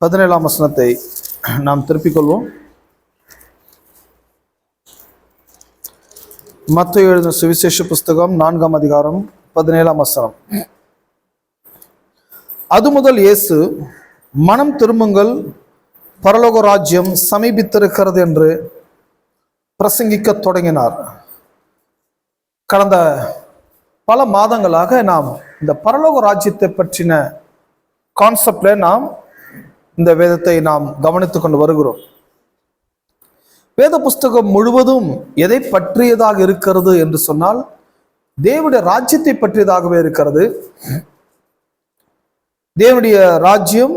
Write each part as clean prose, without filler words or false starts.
17ஆம் வசனத்தை நாம் திருப்பிக் கொள்வோம். மத்தேயு எழுதின சுவிசேஷ புஸ்தகம் 4ஆம் அதிகாரம் 17ஆம் வசனம். அது முதல் இயேசு, மனம் திரும்புங்கள், பரலோக ராஜ்யம் சமீபித்திருக்கிறது என்று பிரசங்கிக்க தொடங்கினார். கடந்த பல மாதங்களாக நாம் இந்த பரலோக ராஜ்யத்தை பற்றின கான்செப்ட்ல நாம் இந்த வேதத்தை நாம் கவனித்துக் கொண்டு வருகிறோம். வேத புஸ்தகம் முழுவதும் எதை பற்றியதாக இருக்கிறது என்று சொன்னால், தேவனுடைய ராஜ்யத்தை பற்றியதாகவே இருக்கிறது. தேவனுடைய ராஜ்யம்,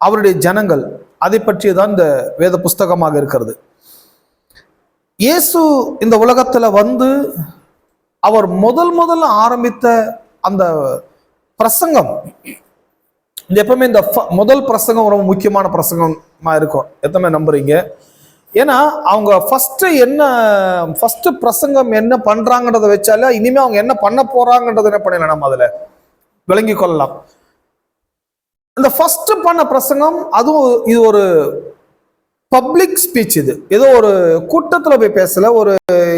அவருடைய ஜனங்கள், அதை பற்றியதான் இந்த வேத புஸ்தகமாக இருக்கிறது. இயேசு இந்த உலகத்துல வந்து அவர் முதல்ல ஆரம்பித்த அந்த பிரசங்கம், எப்பவுமே இந்த முதல் பிரசங்கம் ரொம்ப முக்கியமான பிரசங்கமா இருக்கும். எத்தனை நம்புறீங்க? ஏன்னா அவங்க ஃபர்ஸ்ட் பிரசங்கம் என்ன பண்றாங்கன்றதை வச்சால இனிமே அவங்க என்ன பண்ண போறாங்கன்றத என்ன பண்ணல நம்ம அதுல விளங்கி கொள்ளலாம். இந்த ஃபர்ஸ்ட் பண்ண பிரசங்கம், அதுவும் இது ஒரு பப்ளிக் ஸ்பீச். இது ஏதோ ஒரு கூட்டத்துல போய் பேசல, ஒரு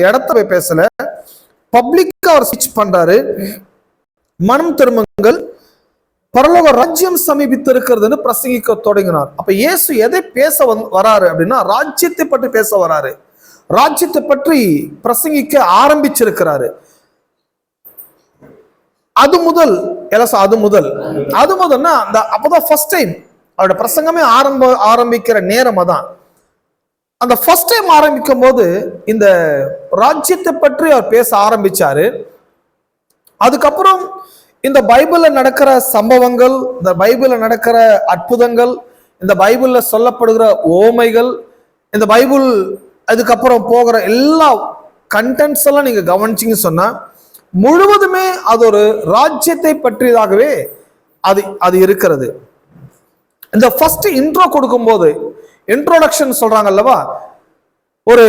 இடத்துல போய் பேசல, பப்ளிக்கா அவர் ஸ்பீச் பண்றாரு. மனம் திரும்புங்கள், பரலோக ராஜ்யம் சமீபித்து இருக்கிறதுன்னு பிரசங்கிக்க தொடங்கினார். அப்ப இயேசு எதை பேச வராரு அப்படின்னா, ராஜ்யத்தை பற்றி பேச வராரு. ராஜ்யத்தை பற்றி பிரசங்கிக்க ஆரம்பிச்சிருக்கிறாரு. அது முதல்னா அப்பதான் ஃபர்ஸ்ட் டைம் அவருடைய பிரசங்கமே ஆரம்பிக்கிற நேரம் அதான். அந்த ஃபர்ஸ்ட் டைம் ஆரம்பிக்கும் போது இந்த ராஜ்யத்தை பற்றி அவர் பேச ஆரம்பிச்சாரு. அதுக்கப்புறம் இந்த பைபிள்ல நடக்கிற சம்பவங்கள், இந்த பைபிள்ல நடக்கிற அற்புதங்கள், இந்த பைபிள்ல சொல்லப்படுகிற ஓமைகள், இந்த பைபிள் அதுக்கப்புறம் போகிற எல்லா கண்டென்ட்ஸ் எல்லாம் நீங்க கவனிச்சிங்க சொன்னா முழுவதுமே அது ஒரு ராஜ்யத்தை பற்றியதாகவே அது இருக்கிறது. இந்த ஃபர்ஸ்ட் இன்ட்ரோ கொடுக்கும் போது, இன்ட்ரோடக்ஷன் சொல்றாங்க அல்லவா, ஒரு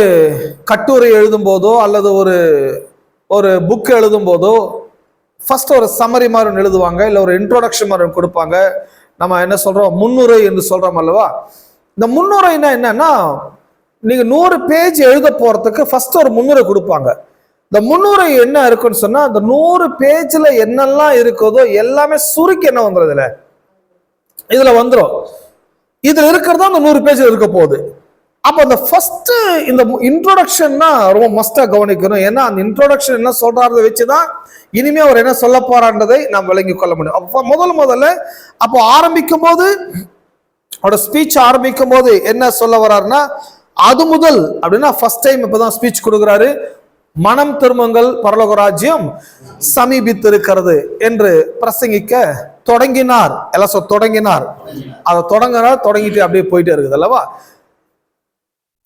கட்டுரை எழுதும் போதோ அல்லது ஒரு புக் எழுதும் போதோ ஃபர்ஸ்ட் ஒரு சம்மரி மாதிரி எழுதுவாங்க, இல்லை ஒரு இன்ட்ரோடக்ஷன் மாதிரி கொடுப்பாங்க. நம்ம என்ன சொல்றோம், முன்னுரை என்று சொல்றோம் அல்லவா. இந்த முன்னுரைனா என்னன்னா, நீங்க 100 பேஜ் எழுத போறதுக்கு ஃபர்ஸ்ட் ஒரு முன்னுரை கொடுப்பாங்க. இந்த முன்னுரை என்ன இருக்குன்னு சொன்னா, அந்த 100 பேஜ்ல என்னெல்லாம் இருக்குதோ எல்லாமே சுருக்கி என்ன வந்துடும் இதுல வந்துடும். இதுல இருக்கிறதா அந்த 100 பேஜ் இருக்க போகுது. அப்ப அந்த ஃபர்ஸ்ட் இந்த இன்ட்ரோடக்ஷன்னா ரொம்ப மஸ்டா கவனிக்கணும். ஏன்னா அந்த இன்ட்ரோடக்ஷன் என்ன சொல்றத வச்சுதான் இனிமே அவர் என்ன சொல்ல போறான்றதை நாம் விளங்கி கொள்ள முடியும். அப்ப முதல்ல அப்போ ஆரம்பிக்கும் போது, அவரோட ஸ்பீச் ஆரம்பிக்கும் போது என்ன சொல்ல வர்றாருன்னா, அது முதல் அப்படின்னா ஃபர்ஸ்ட் டைம் இப்பதான் ஸ்பீச் கொடுக்குறாரு. மனம் திரும்புங்கள், பரலோக ராஜ்யம் சமீபித்து இருக்கிறது என்று பிரசங்கிக்க தொடங்கினார். எல்லாம் தொடங்கினார், அதை தொடங்கிட்டு அப்படியே போயிட்டே இருக்குது அல்லவா.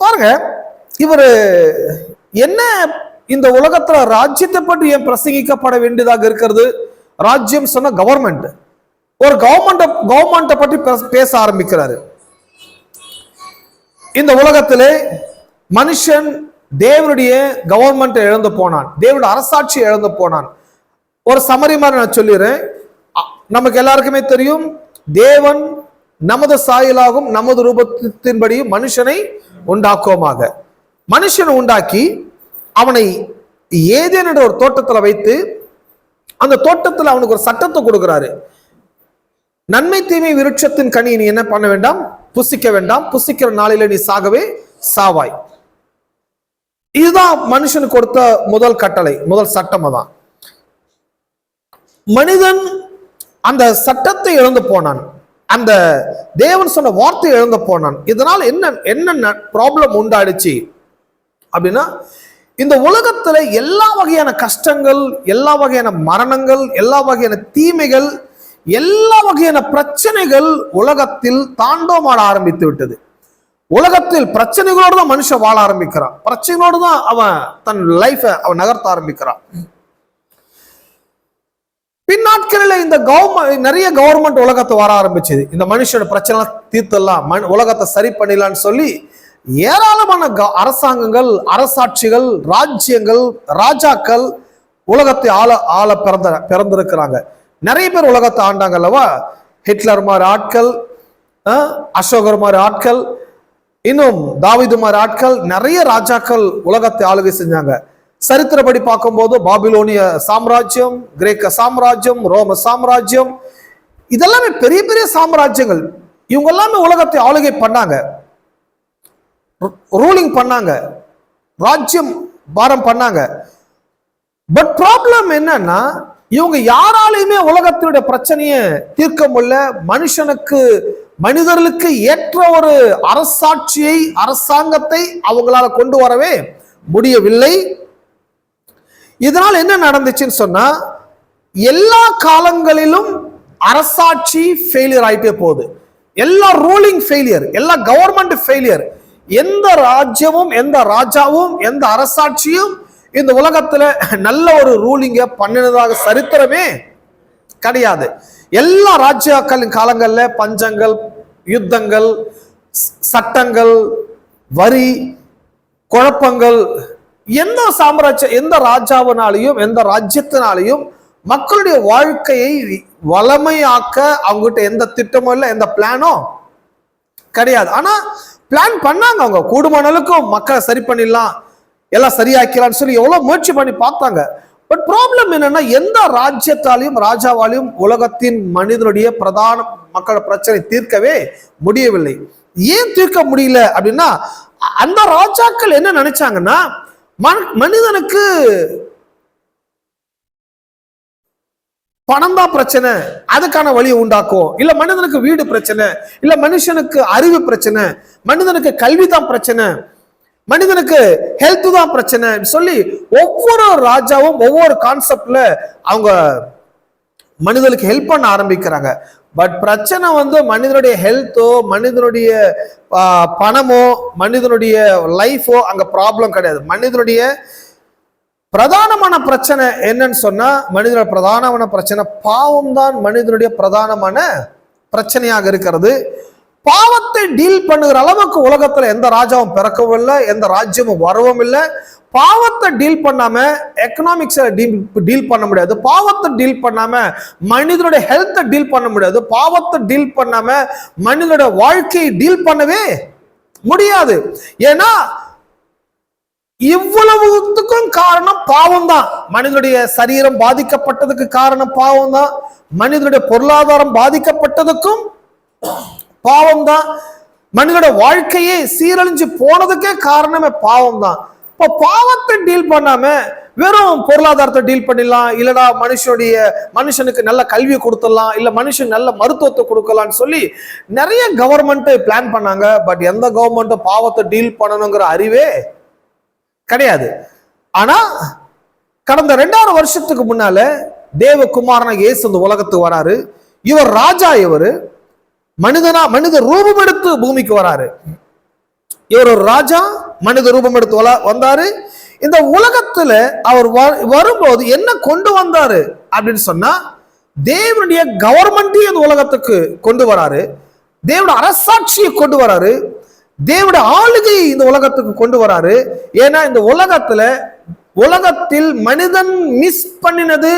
பாருங்க, இவரு என்ன இந்த உலகத்துல ராஜ்யத்தை பற்றி ஏன் பிரசங்கிக்கப்பட வேண்டியதாக இருக்கிறது? ராஜ்யம் சொன்ன கவர்மெண்ட், ஒரு கவர்மெண்ட்டை பற்றி பேச ஆரம்பிக்கிறாரு. இந்த உலகத்திலே மனுஷன் தேவனுடைய கவர்மெண்ட் இழந்து போனான், தேவனுடைய அரசாட்சி இழந்து போனான். ஒரு சமரி மாதிரி நான் சொல்லிடுறேன். நமக்கு எல்லாருக்குமே தெரியும், தேவன் நமது சாயலாகும் நமது ரூபத்தின்படியும் மனுஷனை உண்டாக்குவோமாக. மனுஷனை உண்டாக்கி அவனை ஏதேன் என்ற ஒரு தோட்டத்துல வைத்து, அந்த தோட்டத்துல அவனுக்கு ஒரு சட்டத்தை கொடுக்கிறாரு. நன்மை தீமை விருட்சத்தின் கனி நீ என்ன பண்ண வேண்டாம், புசிக்க வேண்டாம், புசிக்கிற நாளில நீ சாகவே சாவாய். இதுதான் மனுஷனுக்கு கொடுத்த முதல் கட்டளை, முதல் சட்டம் தான். மனிதன் அந்த சட்டத்தை இழந்து போனான், அந்த தேவன் சொன்ன வார்த்தை இழந்து போனான். இதனால என்ன ப்ராப்ளம் உண்டாடுச்சு அப்படின்னா, இந்த உலகத்துல எல்லா வகையான கஷ்டங்கள், எல்லா வகையான மரணங்கள், எல்லா வகையான தீமைகள், எல்லா வகையான பிரச்சனைகள் உலகத்தில் தாண்டவமாட ஆரம்பித்து விட்டது. உலகத்தில் பிரச்சனைகளோடு தான் மனுஷன் வாழ ஆரம்பிக்கிறான், பிரச்சனைகளோடு தான் அவன் தன் லைஃப அவன் நகர்த்த ஆரம்பிக்கிறான். பின்னாட்களில் இந்த நிறைய கவர்மெண்ட் உலகத்தை வர ஆரம்பிச்சது. இந்த மனுஷனோட பிரச்சனை தீர்த்தலாம், உலகத்தை சரி பண்ணிடலான்னு சொல்லி ஏராளமான அரசாங்கங்கள், அரசாட்சிகள், ராஜ்யங்கள், ராஜாக்கள் உலகத்தை ஆள பிறந்திருக்கிறாங்க. நிறைய பேர் உலகத்தை ஆண்டாங்க அல்லவா. ஹிட்லர் மாதிரி ஆட்கள், அசோகர் மாதிரி ஆட்கள், இன்னும் தாவீது மாதிரி ஆட்கள், நிறைய ராஜாக்கள் உலகத்தை ஆளுகை செஞ்சாங்க. சரித்திரப்படி பார்க்கும்போது பாபிலோனிய சாம்ராஜ்யம், கிரேக்க சாம்ராஜ்யம், ரோம சாம்ராஜ்யம், இதெல்லாமே பெரிய பெரிய சாம்ராஜ்யங்கள். இவங்க எல்லாமே உலகத்தை ஆளுகை பண்ணாங்க, ரூலிங் பண்ணாங்க, ராஜ்யம் பாரம் பண்ணாங்க. பட் ப்ராப்ளம் என்னன்னா, இவங்க யாராலையுமே உலகத்தினுடைய பிரச்சனையை தீர்க்க முடியல. மனிதர்களுக்கு ஏற்ற ஒரு அரசாட்சியை, அரசாங்கத்தை அவங்களால கொண்டு வரவே முடியவில்லை. இதனால் என்ன நடந்துச்சுன்னு சொன்னா, எல்லா காலங்களிலும் அரசாட்சி ஃபெயிலியர் ஆயிட்டே போகுது. எல்லா ரூலிங் ஃபெயிலியர், எல்லா கவர்மெண்ட் ஃபெயிலியர். எந்த ராஜ்யமும், எந்த ராஜாவும், எந்த அரசாட்சியும் இந்த உலகத்துல நல்ல ஒரு ரூலிங்க பண்ணினதாக சரித்திரமே கிடையாது. எல்லா ராஜ்யாக்களின் காலங்கள்ல பஞ்சங்கள், யுத்தங்கள், சட்டங்கள், வரி, குழப்பங்கள். எந்த சாம்ராஜ்யம், எந்த ராஜாவினாலையும், எந்த ராஜ்யத்தினாலையும் மக்களுடைய வாழ்க்கையை வளமையாக்க அவங்ககிட்ட எந்த திட்டமும் இல்லை, எந்த பிளானும் கிடையாது. ஆனா பிளான் பண்ணாங்க, அவங்க கூடுமான அளவுக்கு மக்களை சரி பண்ணிடலாம், எல்லாம் சரியாக்கலாம்னு சொல்லி எவ்வளவு முயற்சி பண்ணி பார்த்தாங்க. பட் ப்ராப்ளம் என்னன்னா, எந்த ராஜ்யத்தாலையும் ராஜாவாலையும் உலகத்தின் மனிதனுடைய பிரதான மக்களோட பிரச்சனை தீர்க்கவே முடியவில்லை. ஏன் தீர்க்க முடியல அப்படின்னா, அந்த ராஜாக்கள் என்ன நினைச்சாங்கன்னா, மனிதனுக்கு பணம் தான் பிரச்சனை, அதுக்கான வழியை உண்டாக்கும். இல்ல மனிதனுக்கு வீடு பிரச்சனை, இல்ல மனுஷனுக்கு அறிவு பிரச்சனை, மனிதனுக்கு கல்வி தான் பிரச்சனை, மனிதனுக்கு ஹெல்த் தான் பிரச்சனை சொல்லி ஒவ்வொரு ராஜாவும் ஒவ்வொரு கான்செப்ட்ல அவங்க மனிதனுக்கு ஹெல்ப் பண்ண ஆரம்பிக்கிறாங்க. பட் பிரச்சனை மனிதனுடைய ஹெல்த்தோ, மனிதனுடைய பணமோ, மனிதனுடைய லைஃபோ அங்க ப்ராப்ளம் கிடையாது. மனிதனுடைய பிரதானமான பிரச்சனை என்னன்னு சொன்னா, மனிதனுடைய பிரதானமான பிரச்சனை பாவம் தான் மனிதனுடைய பிரதானமான பிரச்சனையாக இருக்கிறது. பாவத்தை டீல் பண்ணுகிற அளவுக்கு உலகத்துல எந்த ராஜாவும் பிறக்கவும் இல்லை, எந்த ராஜ்யமும் வரவும் இல்லை. பாவத்தை டீல் பண்ணாம எக்கனாமிக்ஸை டீல் பண்ண முடியாது. பாவத்தை டீல் பண்ணாம மனிதனுடைய ஹெல்த்தை டீல் பண்ண முடியாது. பாவத்தை டீல் பண்ணாம மனிதனுடைய வாழ்க்கையை டீல் பண்ணவே முடியாது. ஏன்னா இவ்வளவுக்கும் காரணம் பாவம் தான். மனிதனுடைய சரீரம் பாதிக்கப்பட்டதுக்கு காரணம் பாவம் தான். மனிதனுடைய பொருளாதாரம் பாதிக்கப்பட்டதுக்கும் பாவம் தான். மனிதனுடைய வாழ்க்கையே சீரழிஞ்சு போனதுக்கே காரணமே பாவம் தான். இப்போ பாவத்தை டீல் பண்ணாம வெறும் பொருளாதாரத்தை டீல் பண்ணிடலாம், இல்லடா மனுஷனுக்கு நல்ல கல்வியை கொடுத்துடலாம், இல்ல மனுஷன் நல்ல மருத்துவத்தை கொடுக்கலாம்னு சொல்லி நிறைய கவர்மெண்ட் பிளான் பண்ணாங்க. பட் எந்த கவர்மெண்ட்டும் பாவத்தை டீல் பண்ணணுங்கிற அறிவே கிடையாது. ஆனா கடந்த 2000 வருஷத்துக்கு முன்னால தேவகுமாரன இயேசு இந்த உலகத்துக்கு வராரு. இவர் ராஜா, இவர் மனித ரூபம் எடுத்து பூமிக்கு வராரு. இவர் ஒரு ராஜா, மனித ரூபம் எடுத்து வந்தாரு. இந்த உலகத்துல அவர் வரும்போது என்ன கொண்டு வந்தாரு அப்படின்னு சொன்னா, தேவனுடைய கவர்மெண்ட்டையும் இந்த உலகத்துக்கு கொண்டு வராரு, தேவனுடைய அரசாட்சியை கொண்டு வராரு, தேவனுடைய ஆளுகையை இந்த உலகத்துக்கு கொண்டு வராரு. ஏன்னா இந்த உலகத்தில் மனிதன் மிஸ் பண்ணினது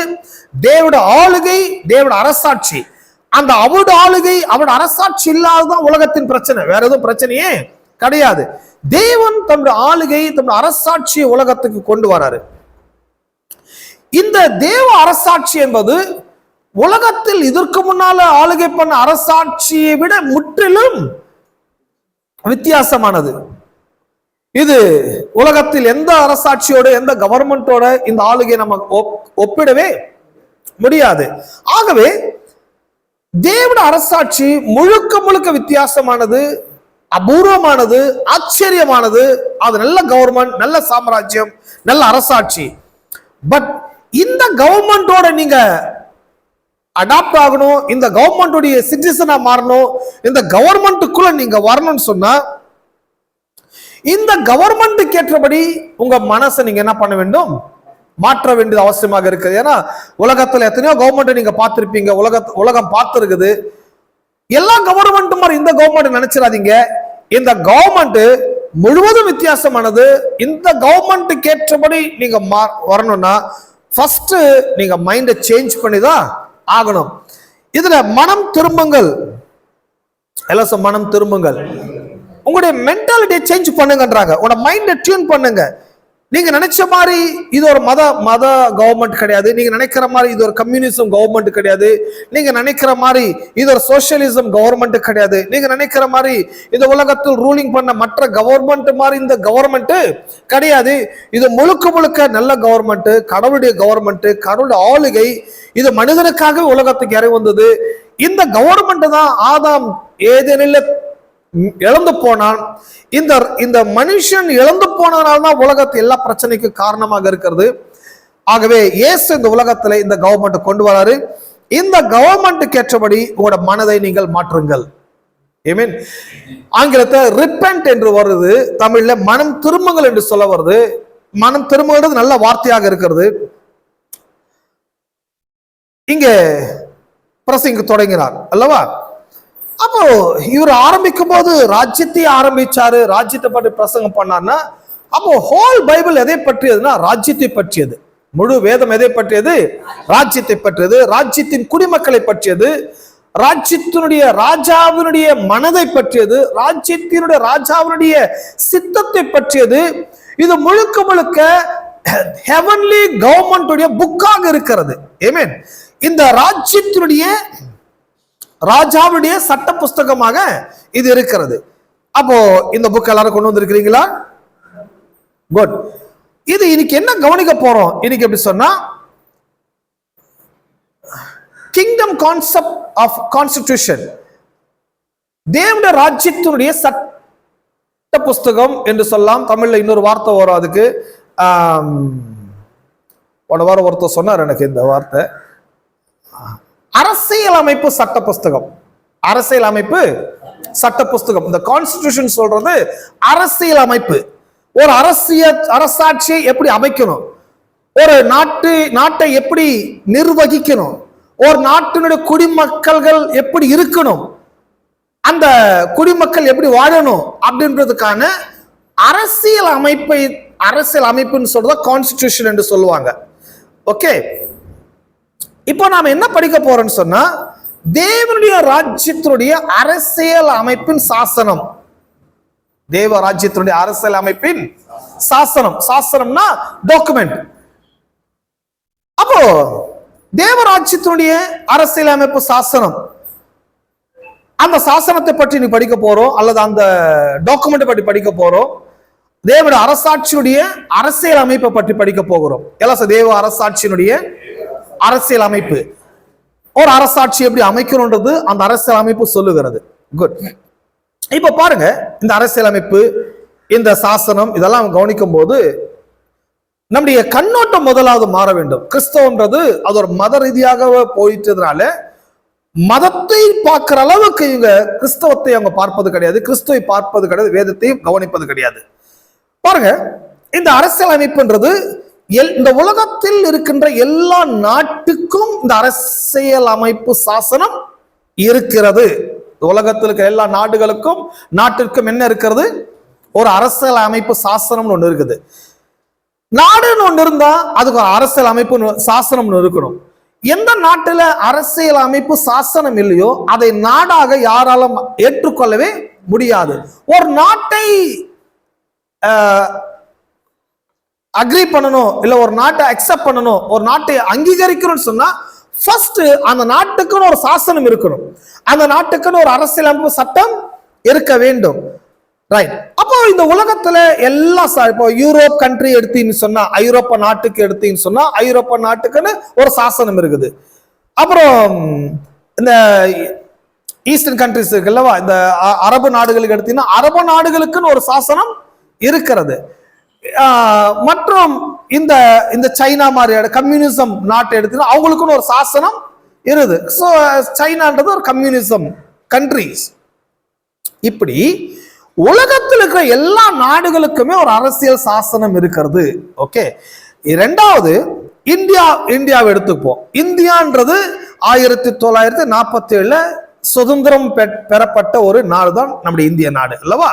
தேவனுடைய ஆளுகை, தேவனுடைய அரசாட்சி. அந்த அவருடைய ஆளுகை, அவருடைய அரசாட்சி இல்லாததான் உலகத்தின் பிரச்சனை, வேற எதுவும் பிரச்சனையே கிடையாது. தேவன் தன்னுடைய ஆளுகை, தன்னுடைய அரசாட்சியை உலகத்துக்கு கொண்டு வராரு. இந்த தேவ அரசாட்சி என்பது உலகத்தில் இதற்கு முன்னால ஆளுகை பண்ண அரசாட்சியை விட முற்றிலும் வித்தியாசமானது. இது உலகத்தில் எந்த அரசாட்சியோட, எந்த கவர்மெண்டோட இந்த ஆளுகை நம்ம ஒப்பிடவே முடியாது. ஆகவே தேவனுடைய அரசாட்சி முழுக்க முழுக்க வித்தியாசமானது, அபூர்வமானது, ஆச்சரியமானது. அது நல்ல கவர்மெண்ட், நல்ல சாம்ராஜ்யம், நல்ல அரசாட்சி. பட் இந்த கவர்மெண்டோட நீங்க அடாப்ட் ஆகணும், இந்த கவர்மெண்டுடைய சிட்டிசனா மாறணும், இந்த கவர்மெண்ட்டுக்குள்ள நீங்க வரணும்னு சொன்னா, இந்த கவர்மெண்ட்டுக்கு ஏற்றபடி உங்க மனசை நீங்க என்ன பண்ண வேண்டும், மாற்ற வேண்டியது அவசியமாக இருக்குது. ஏன்னா உலகத்துல எத்தனையோ கவர்மெண்ட் நீங்க பார்த்திருப்பீங்க, உலகம் பார்த்திருக்குது. எல்லா கவர்மெண்ட்டும் மாதிரி இந்த கவர்மெண்ட் நினைச்சிடாதீங்க. இந்த கவர்மெண்ட் முழுவதும் வித்தியாசமானது. இந்த கவர்மெண்ட்டுக்கு ஏற்றபடி நீங்க வரணும்னா ஃபர்ஸ்ட் நீங்க மைண்டை சேஞ்ச் பண்ணி தான் ஆகணும். இதுல மனம் திரும்புங்கள் எல்லாம் மனம் திரும்புங்கள். உங்களுடைய மென்டாலிட்டியை சேஞ்ச் பண்ணுங்கன்றாங்க. உங்களோட மைண்டை டியூன் பண்ணுங்க. நீங்க நினைச்ச மாதிரி இது ஒரு மத கவர்மெண்ட் கிடையாது. நீங்க நினைக்கிற மாதிரி இது ஒரு கம்யூனிசம் கவர்மெண்ட் கிடையாது. நீங்க நினைக்கிற மாதிரி இது ஒரு சோசியலிசம் கவர்மெண்ட் கிடையாது. நீங்க நினைக்கிற மாதிரி இந்த உலகத்தில் ரூலிங் பண்ண மற்ற கவர்மெண்ட் மாதிரி இந்த கவர்மெண்ட் கிடையாது. இது முழுக்க முழுக்க நல்ல கவர்மெண்ட், கடவுளுடைய கவர்மெண்ட், கடவுளுடைய ஆளுகை. இது மனிதனுக்காக உலகத்துக்கு இறங்கி வந்தது. இந்த கவர்மெண்ட் தான் ஆதாம் ஏதேனில் இழந்து போனான். இந்த மனுஷன் இழந்து போனதுனால்தான் உலகத்து எல்லா பிரச்சனைக்கு காரணமாக இருக்கிறது. ஆகவே இயேசு இந்த உலகத்துல இந்த கவர்மெண்ட் கொண்டு வராரு. இந்த கவர்மெண்ட்டுக்கு ஏற்றபடி உங்களோட மனதை நீங்கள் மாற்றுங்கள். ஆமென். ஆங்கிலத்தை ரிப்பென்ட் என்று வருது, தமிழ்ல மனம் திரும்புங்கள் என்று சொல்ல வருது. மனம் திரும்புகிறது நல்ல வார்த்தையாக இருக்கிறது. இங்க பிரசங்க தொடங்கினார் அல்லவா? அப்போ இவர் ஆரம்பிக்கும் போது ராஜ்யத்தை ஆரம்பிச்சாரு, ராஜ்யத்தை பற்றி பிரசங்கம் பண்ணார்னா, அப்போ ஹோல் பைபிள் எதை பற்றியதுன்னா ராஜ்யத்தை பற்றியது. முழு வேதம் எதை பற்றியது? ராஜ்யத்தை பற்றியது, ராஜ்யத்தின் குடிமக்களை பற்றியது, ராஜ்யத்தினுடைய ராஜாவினுடைய மனதை பற்றியது, ராஜாவினுடைய சித்தத்தை பற்றியது. இது முழுக்க முழுக்க ஹெவன்லி கவர்மெண்ட் புக்காக இருக்கிறது. ஆமென். இந்த ராஜாவுடைய சட்ட புஸ்தகமாக இது இருக்கிறது. அப்போ இந்த புக் எல்லாரும் கொண்டு வந்திருக்கிறீங்களா? குட். இது இன்னைக்கு என்ன கவனிக்க போறோம்? இன்னைக்கு எப்படி சொன்னா, கிங்டம் கான்செப்ட் ஆஃப் கான்ஸ்டிடியூஷன், தேவனுடைய ராஜ்யத்தினுடைய சட்ட புஸ்தகம் என்று சொல்லலாம். தமிழ்ல இன்னொரு வார்த்தை வரும் அதுக்கு. போன வாரம் ஒருத்தர் சொன்னார் எனக்கு இந்த வார்த்தை, அரசியல் அமைப்பு சட்ட புஸ்தகம். அரசியல் அமைப்பு சட்ட புஸ்தகம். இந்த கான்ஸ்டிடியூஷன் சொல்றது அரசியல் அமைப்பு. ஒரு அரசாட்சியை எப்படி அமைக்கணும், ஒரு நாட்டை எப்படி நிர்வகிக்கணும், ஒரு நாட்டினுடைய குடிமக்கள்கள் எப்படி இருக்கணும், அந்த குடிமக்கள் எப்படி வாழணும் அப்படின்றதுக்கான அரசியல் அமைப்புன்னு சொல்றத கான்ஸ்டிடியூஷன் என்று சொல்லுவாங்க. ஓகே. இப்போ நாம என்ன படிக்க போறோம்னு சொன்னா, தேவனுடைய ராஜ்யத்தினுடைய அரசியல் அமைப்பின் சாசனம். தேவ ராஜ்யத்தினுடைய அரசியல் அமைப்பின் சாசனம். சாசனம்னா டாக்குமெண்ட். அப்போ தேவ ராஜ்யத்தினுடைய அரசியல் அமைப்பு சாசனம், அந்த சாசனத்தை பற்றி நீ படிக்க போறோம், அல்லது அந்த டாக்குமெண்ட் பற்றி படிக்க போறோம். தேவனுடைய அரசாட்சியுடைய அரசியல் அமைப்பை பற்றி படிக்க போகிறோம். எல்லாம் தேவ அரசாட்சியினுடைய அரசியல் அமைப்பு, ஒரு அரசாட்சி எப்படி அமைக்கணும்ன்றது அந்த அரசியல் அமைப்பு சொல்லுகிறது. குட். இப்ப பாருங்க, இந்த அரசியல் அமைப்பு, இந்த சாசனம், இதெல்லாம் கவனிக்கும் போது நம்முடைய கண்ணோட்டம் முதலாவது மாற வேண்டும். கிறிஸ்தவன்றது அது ஒரு மத ரீதியாக போயிட்டதுனால மதத்தை பார்க்கிற அளவுக்கு இவங்க கிறிஸ்தவத்தை அவங்க பார்ப்பது கிடையாது, கிறிஸ்துவை பார்ப்பது கிடையாது, வேதத்தையும் கவனிப்பது கிடையாது. பாருங்க, இந்த அரசியல் அமைப்புன்றது இந்த உலகத்தில் இருக்கின்ற எல்லா நாட்டுக்கும் இந்த அரசியல் அமைப்பு சாசனம் இருக்கிறது. உலகத்தில் இருக்கிற எல்லா நாட்டிற்கும் என்ன இருக்கிறது? ஒரு அரசியல் அமைப்பு சாசனம் ஒன்று இருக்குது. நாடுன்னு ஒன்று இருந்தா அதுக்கு ஒரு அரசியல் அமைப்பு சாசனம் இருக்கணும். எந்த நாட்டில் அரசியல் அமைப்பு சாசனம் இல்லையோ அதை நாடாக யாராலும் ஏற்றுக்கொள்ளவே முடியாது. ஒரு நாட்டை அக்ரி பண்ணணும், இல்ல ஒரு நாட்டை அக்செப்ட் பண்ணணும், ஒரு நாட்டை அங்கீகரிக்கணும்னு சொன்னா ஃபர்ஸ்ட் அந்த நாட்டுக்குன்னு ஒரு சாசனம் இருக்கணும், அந்த நாட்டுக்குன்னு ஒரு அரசியலமைப்பு சட்டம் இருக்க வேண்டும். ரைட். அப்போ இந்த உலகத்துல எல்லா இப்போ யூரோப் கண்ட்ரி எடுத்தீங்கன்னு சொன்னா, ஐரோப்பா நாட்டுக்கு எடுத்தீங்கன்னு சொன்னா ஐரோப்பா நாட்டுக்குன்னு ஒரு சாசனம் இருக்குது. அப்புறம் இந்த ஈஸ்டர்ன் கண்ட்ரிஸ் இருக்குல்லவா, இந்த அரபு நாடுகளுக்கு எடுத்தீங்கன்னா அரபு நாடுகளுக்குன்னு ஒரு சாசனம் இருக்கிறது. மற்றும் இந்த சைனா மாதிரி கம்யூனிசம் நாட்டை எடுத்தீங்கன்னா அவங்களுக்குன்னு ஒரு சாசனம் இருக்குது. ஸோ சைனான்றது ஒரு கம்யூனிசம் கண்ட்ரிஸ். இப்படி உலகத்தில் இருக்கிற எல்லா நாடுகளுக்குமே ஒரு அரசியல் சாசனம் இருக்கிறது. ஓகே. இரண்டாவது இந்தியாவை எடுத்துப்போம். இந்தியான்றது 1947 சுதந்திரம் பெறப்பட்ட ஒரு நாடு தான் நம்முடைய இந்திய நாடு அல்லவா?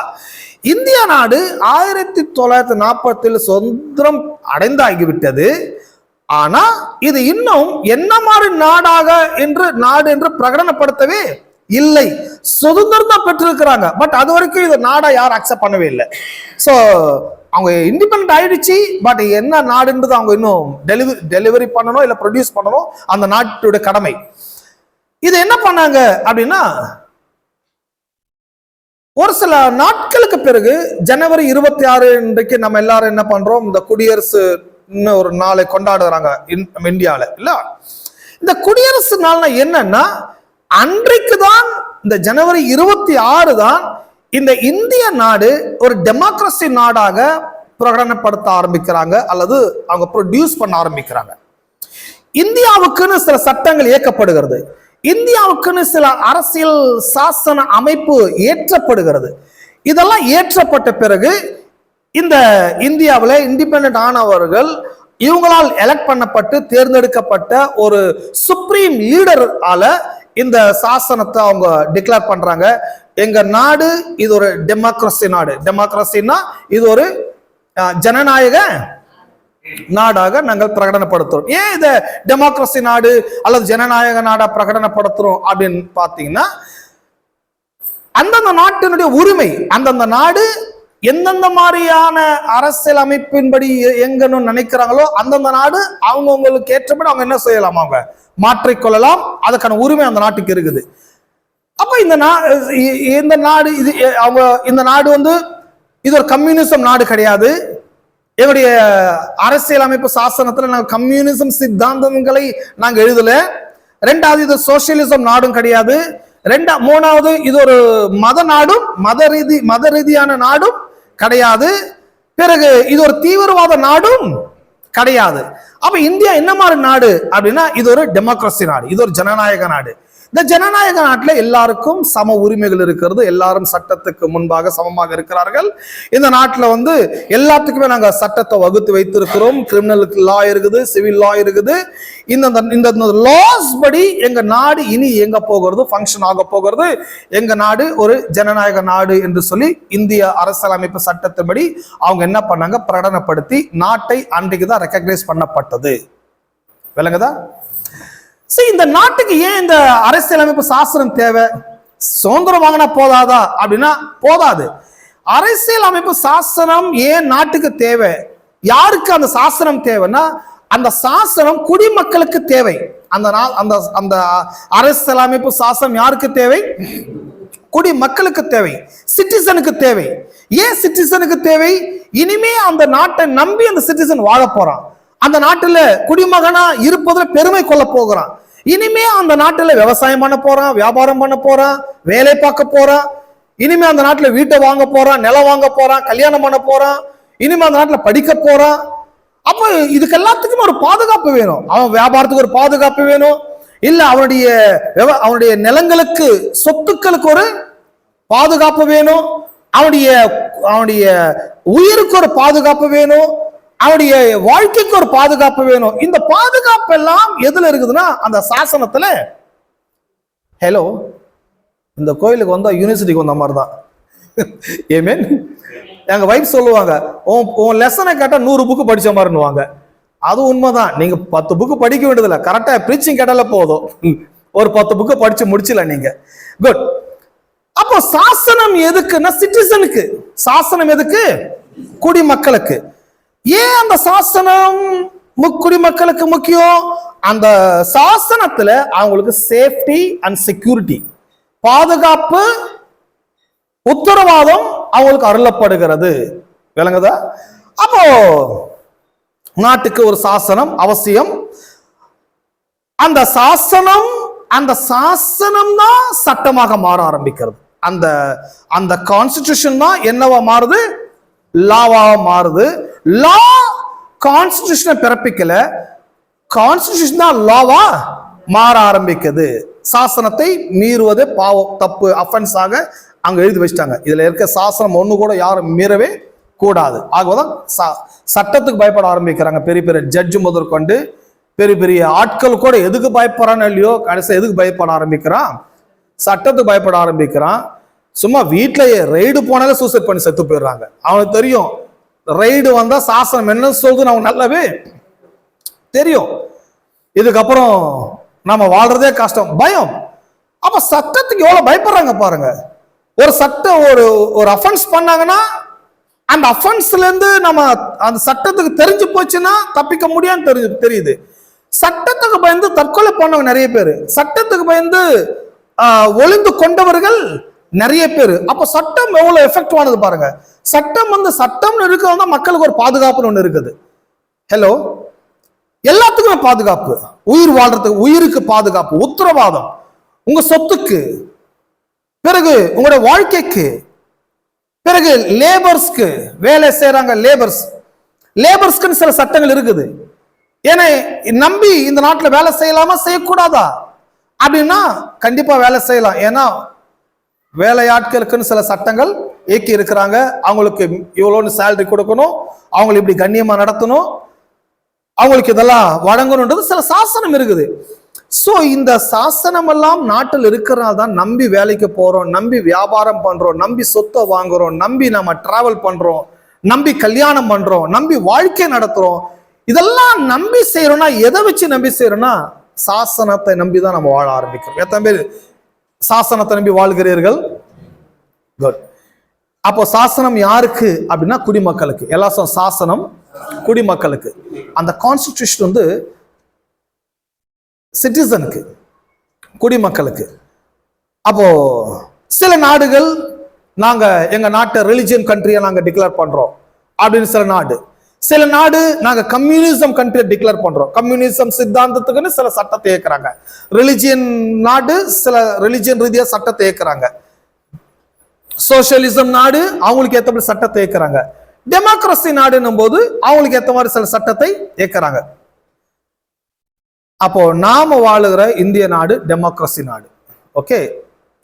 இந்திய நாடு 1947 சுதந்திரம் அடைந்தாகிவிட்டது. ஆனா இது இன்னும் என்ன மாதிரி நாடு என்று பிரகடனப்படுத்தவே இல்லை. சுதந்திரம் தான் பெற்றிருக்கிறாங்க, பட் அது வரைக்கும் இது நாடா யாரும் அக்செப்ட் பண்ணவே இல்லை. ஸோ அவங்க இண்டிபெண்ட் ஆயிடுச்சு, பட் என்ன நாடுன்றது அவங்க இன்னும் டெலிவரி பண்ணணும், இல்லை ப்ரொடியூஸ் பண்ணணும், அந்த நாட்டுடைய கடமை. இது என்ன பண்ணாங்க அப்படின்னா, ஒரு சில நாட்களுக்கு பிறகு ஜனவரி 26 இன்றைக்கு நம்ம எல்லாரும் என்ன பண்றோம், இந்த குடியரசு ஒரு நாளை கொண்டாடுறாங்க இந்தியாவில் இல்ல. இந்த குடியரசு நாள்னா என்னன்னா, அன்றைக்கு தான் இந்த ஜனவரி 26 தான் இந்த இந்திய நாடு ஒரு டெமோக்ரஸி நாடாக பிரகடனப்படுத்த ஆரம்பிக்கிறாங்க, அல்லது அவங்க ப்ரொடியூஸ் பண்ண ஆரம்பிக்கிறாங்க. இந்தியாவுக்குன்னு சில சட்டங்கள் இயக்கப்படுகிறது, இந்தியாவுக்குன்னு சில அரசியல் சாசன அமைப்பு ஏற்றப்படுகிறது. இதெல்லாம் ஏற்றப்பட்ட பிறகு இந்த இந்தியாவில் இண்டிபெண்டன்ட் ஆனவர்கள் இவங்களால் எலெக்ட் பண்ணப்பட்டு தேர்ந்தெடுக்கப்பட்ட ஒரு சுப்ரீம் லீடர் ஆல இந்த சாசனத்தை அவங்க டிக்ளேர் பண்றாங்க. எங்க நாடு இது ஒரு டெமோக்ரஸி நாடு. டெமோக்ரஸினா இது ஒரு ஜனநாயக நாடாக நாங்கள் பிரகடனப்படுத்துறோம். ஏன் இதை டெமோக்ரஸி நாடு அல்லது ஜனநாயக நாடா பிரகடனப்படுத்துறோம் அப்படின்னு பாத்தீங்கன்னா, அந்தந்த நாட்டினுடைய உரிமை, அந்தந்த நாடு எந்தெந்த மாதிரியான அரசியல் அமைப்பின்படி எங்கன்னு நினைக்கிறாங்களோ அந்தந்த நாடு அவங்கவுங்களுக்கு ஏற்றபடி அவங்க என்ன செய்யலாம், அவங்க மாற்றிக்கொள்ளலாம். அதுக்கான உரிமை அந்த நாட்டுக்கு இருக்குது. அப்ப இந்த நாடு இது அவங்க இந்த நாடு வந்து இது ஒரு கம்யூனிசம் நாடு கிடையாது. எங்களுடைய அரசியல் அமைப்பு சாசனத்துல நாங்கள் கம்யூனிசம் சித்தாந்தங்களை நாங்கள் எழுதல. ரெண்டாவது, இது சோசியலிசம் நாடும் கிடையாது. மூணாவது, இது ஒரு மத நாடும் மத ரீதியான நாடும் கிடையாது. பிறகு இது ஒரு தீவிரவாத நாடும் கிடையாது. அப்ப இந்தியா என்ன மாதிரி நாடு அப்படின்னா, இது ஒரு டெமோக்ரஸி நாடு, இது ஒரு ஜனநாயக நாடு. இந்த ஜனநாயக நாட்டில் எல்லாருக்கும் சம உரிமைகள் இருக்கிறது, எல்லாரும் சட்டத்துக்கு முன்பாக சமமாக இருக்கிறார்கள். இந்த நாட்டில் வந்து எல்லாத்துக்குமே நாங்கள் சட்டத்தை வகுத்து வைத்திருக்கிறோம். கிரிமினலுக்கு லா இருக்குது, சிவில் லா இருக்குது. இந்த லாஸ் படி எங்க நாடு இனி எங்க போகிறது, ஃபங்க்ஷன் ஆக போகிறது. எங்க நாடு ஒரு ஜனநாயக நாடு என்று சொல்லி இந்திய அரசியலமைப்பு சட்டத்தின்படி அவங்க என்ன பண்ணாங்க, பிரகடனப்படுத்தி நாட்டை அன்றைக்கு தான் ரெகக்னைஸ் பண்ணப்பட்டது. விளங்குதா? இந்த நாட்டுக்கு ஏன் இந்த அரசியலமைப்பு சாசனம் தேவை? சுதந்திரம் வாங்கினா போதாதா அப்படின்னா போதாது. அரசியல் அமைப்பு சாசனம் ஏன் நாட்டுக்கு தேவை? யாருக்கு அந்த சாசனம் தேவைன்னா, அந்த சாசனம் குடிமக்களுக்கு தேவை. அந்த அரசியலமைப்பு சாசனம் யாருக்கு தேவை? குடிமக்களுக்கு தேவை, சிட்டிசனுக்கு தேவை. ஏன் சிட்டிசனுக்கு தேவை? இனிமே அந்த நாட்டை நம்பி அந்த சிட்டிசன் வாழ போறான், அந்த நாட்டுல குடிமகனா இருப்பதில் பெருமை கொள்ள போகிறான். இனிமே அந்த நாட்டுல விவசாயம் பண்ண போறான், வியாபாரம் பண்ண போறான், வேலை பார்க்க போறான். இனிமே அந்த நாட்டுல வீட்டை வாங்க போறான், நிலம் வாங்க போறான், கல்யாணம் பண்ண போறான். இனிமே அந்த நாட்டுல படிக்க போறான். அப்ப இதுக்கு எல்லாத்துக்கும் ஒரு பாதுகாப்பு வேணும். அவன் வியாபாரத்துக்கு ஒரு பாதுகாப்பு வேணும், இல்ல அவனுடைய நிலங்களுக்கு, சொத்துக்களுக்கு ஒரு பாதுகாப்பு வேணும், அவனுடைய உயிருக்கு ஒரு பாதுகாப்பு வேணும், அவனுடைய வாழ்க்கைக்கு ஒரு பாதுகாப்பு வேணும். இந்த பாதுகாப்பு எல்லாம் எதுல இருக்குதுன்னா அந்த சாசனத்துல. ஹலோ, இந்த கோயிலுக்கு வந்தா யூனிவர்சிட்டிக்கு வந்த மாதிரி தான். ஏமேன். எங்க வைஃப் சொல்லுவாங்க, உன் லெசனை கேட்டா 100 புக்கு படிச்ச மாதிரின்னுவாங்க. அது உண்மைதான். நீங்க 10 புக்கு படிக்க வேண்டியதில்லை, கரெக்டா பிரீச்சிங் கேட்டால போதும், ஒரு 10 புக்கு படிச்சு முடிச்சல நீங்க. குட். அப்போ சாசனம் எதுக்குன்னா சிட்டிசனுக்கு. சாசனம் எதுக்கு? குடிமக்களுக்கு. ஏன் அந்த சாசனம் குடிமக்களுக்கு முக்கியம்? அந்த சாசனத்துல அவங்களுக்கு சேஃப்டி அண்ட் செக்யூரிட்டி, பாதுகாப்பு, உத்தரவாதம் அவங்களுக்கு அருளப்படுகிறது. விளங்குதா? அப்போ நாட்டுக்கு ஒரு சாசனம் அவசியம். அந்த சாசனம் தான் சட்டமாக மாற ஆரம்பிக்கிறது. அந்த கான்ஸ்டிடியூஷன் தான் என்னவா மாறுது? லாவா மாறுது. லா கான்ஸ்டிடியூஷனை பிறப்பிக்கல, கான்ஸ்டிடியூஷன் தான் லாவா மாற ஆரம்பிக்குது. சாசனத்தை மீறுவது பாவம், தப்பு, அஃபென்ஸ் ஆக அங்க எழுதி வச்சிட்டாங்க. இதுல இருக்க சாசனம் ஒண்ணு கூட யாரும் மீறவே கூடாது. ஆகதான் சட்டத்துக்கு பயப்பட ஆரம்பிக்கிறாங்க. பெரிய பெரிய ஜட்ஜு முதற்கொண்டு பெரிய பெரிய ஆட்கள் கூட எதுக்கு பயப்படுறான்னு இல்லையோ, கடைசி எதுக்கு பயப்பட ஆரம்பிக்கிறான்? சட்டத்துக்கு பயப்பட ஆரம்பிக்கிறான். சும்மா வீட்டுல ரெய்டு போனாலே சூசைட் பண்ணி செத்து போயிடுறாங்க. அவனுக்கு தெரியும் ரெய்டு வந்தா சாசனம் என்ன சொல்லுதுன்னு அவன் நல்லாவே தெரியும். இதுக்கப்புறம் நம்ம வாழ்றதே கஷ்டம், பயம். அப்ப சட்டத்துக்கு எவ்வளவு பயப்படுறாங்க பாருங்க. ஒரு சட்டம் ஒரு அஃபென்ஸ் பண்ணாங்கன்னா அந்த அஃபென்ஸ்ல இருந்து நம்ம அந்த சட்டத்துக்கு தெரிஞ்சு போச்சுன்னா தப்பிக்க முடியான்னு தெரியுது. சட்டத்துக்கு பயந்து தற்கொலை பண்ணவங்க நிறைய பேர், சட்டத்துக்கு பயந்து ஒளிந்து கொண்டவர்கள் நிறைய பேர். அப்ப சட்டம் எவ்வளவு எஃபெக்டிவானது பாருங்க. சட்டம் இருக்கிறது மக்களுக்கு ஒரு பாதுகாப்புன்னு ஒண்ணு இருக்குது. ஹலோ, எல்லாத்துக்குமே பாதுகாப்பு, உயிர் வாழ்றதுக்கு, உயிருக்கு பாதுகாப்பு, உத்தரவாதம், உங்க சொத்துக்கு, பிறகு உங்களோட வாழ்க்கைக்கு, பிறகு லேபர்ஸ்க்கு, வேலை செய்யறாங்க லேபர்ஸ்க்குன்னு சில சட்டங்கள் இருக்குது. ஏன்னா நம்பி இந்த நாட்டில் வேலை செய்யலாமா செய்யக்கூடாதா அப்படின்னா கண்டிப்பா வேலை செய்யலாம். ஏன்னா வேலையாட்களுக்குன்னு சில சட்டங்கள் இயக்கி இருக்கிறாங்க. அவங்களுக்கு இவ்வளோன்னு சேலரி கொடுக்கணும், அவங்களை இப்படி கண்ணியமா நடத்தணும், அவங்களுக்கு இதெல்லாம் வழங்கணுன்றது சில சாசனம் இருக்குது. சோ இந்த சாசனம் எல்லாம் நாட்டில் இருக்கிறனால தான் நம்பி வேலைக்கு போறோம், நம்பி வியாபாரம் பண்றோம், நம்பி சொத்தை வாங்குறோம், நம்பி நம்ம டிராவல் பண்றோம், நம்பி கல்யாணம் பண்றோம், நம்பி வாழ்க்கை நடத்துறோம். இதெல்லாம் நம்பி செய்யறோம்னா எதை வச்சு நம்பி செய்யறோம்னா சாசனத்தை நம்பி தான் நம்ம வாழ ஆரம்பிக்கிறோம். எத்தனை பேர் சாசனத்தை நம்பி வாழ்கிறீர்கள்? குட். அப்போ சாசனம் யாருக்கு அப்படின்னா குடிமக்களுக்கு. எல்லாரும் சாசனம் குடிமக்களுக்கு. அந்த கான்ஸ்டிடியூஷன் வந்து சிட்டிசனுக்கு, குடிமக்களுக்கு. அப்போ சில நாடுகள் நாங்க எங்க நாட்டை ரிலிஜியன் கண்ட்ரியை நாங்க டிக்ளேர் பண்றோம் அப்படின்னு சில நாடு நாங்க கம்யூனிசம் கண்ட்ரியை டிக்ளேர் பண்றோம். கம்யூனிசம் சித்தாந்தத்துக்குன்னு சில சட்டத்தை ஏற்கிறாங்க. ரிலிஜியன் நாடு சில ரிலிஜியன் ரீதியா சட்டத்தை ஏற்கிறாங்க. சோசியலிசம் நாடு அவங்களுக்கு ஏற்ற மாதிரி சட்டத்தை ஏற்கிறாங்க. டெமோக்ரஸி நாடுன்னும் போது அவங்களுக்கு ஏற்ற மாதிரி சில சட்டத்தை ஏற்கிறாங்க. அப்போ நாம வாழுகிற இந்திய நாடு டெமோக்ரஸி நாடு. ஓகே,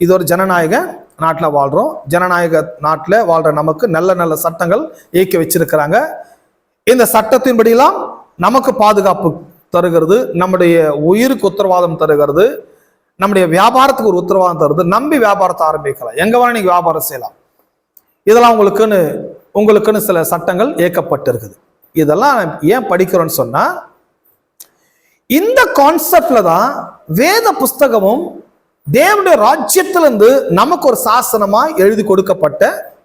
இது ஒரு ஜனநாயக நாட்டில் வாழ்றோம். ஜனநாயக நாட்டில் வாழ்ற நமக்கு நல்ல நல்ல சட்டங்கள் இயக்கி வச்சிருக்கிறாங்க. இந்த சட்டத்தின்படியெல்லாம் நமக்கு பாதுகாப்பு தருகிறது, நம்முடைய உயிருக்கு உத்தரவாதம் தருகிறது, நம்முடைய வியாபாரத்துக்கு ஒரு உத்தரவாதம் தருது. நம்பி வியாபாரத்தை ஆரம்பிக்கலாம், எங்க வேணா நீங்க வியாபாரம் செய்யலாம். இதெல்லாம் உங்களுக்குன்னு சில சட்டங்கள் இயக்கப்பட்டிருக்குது. இதெல்லாம் ஏன் படிக்கிறோம்னு சொன்னா இந்த கான்செப்ட்ல தான் வேத புஸ்தகமும் தேவனுடைய ராஜ்யத்திலிருந்து நமக்கு ஒரு சாசனமா எழுதி கொடுக்கப்பட்ட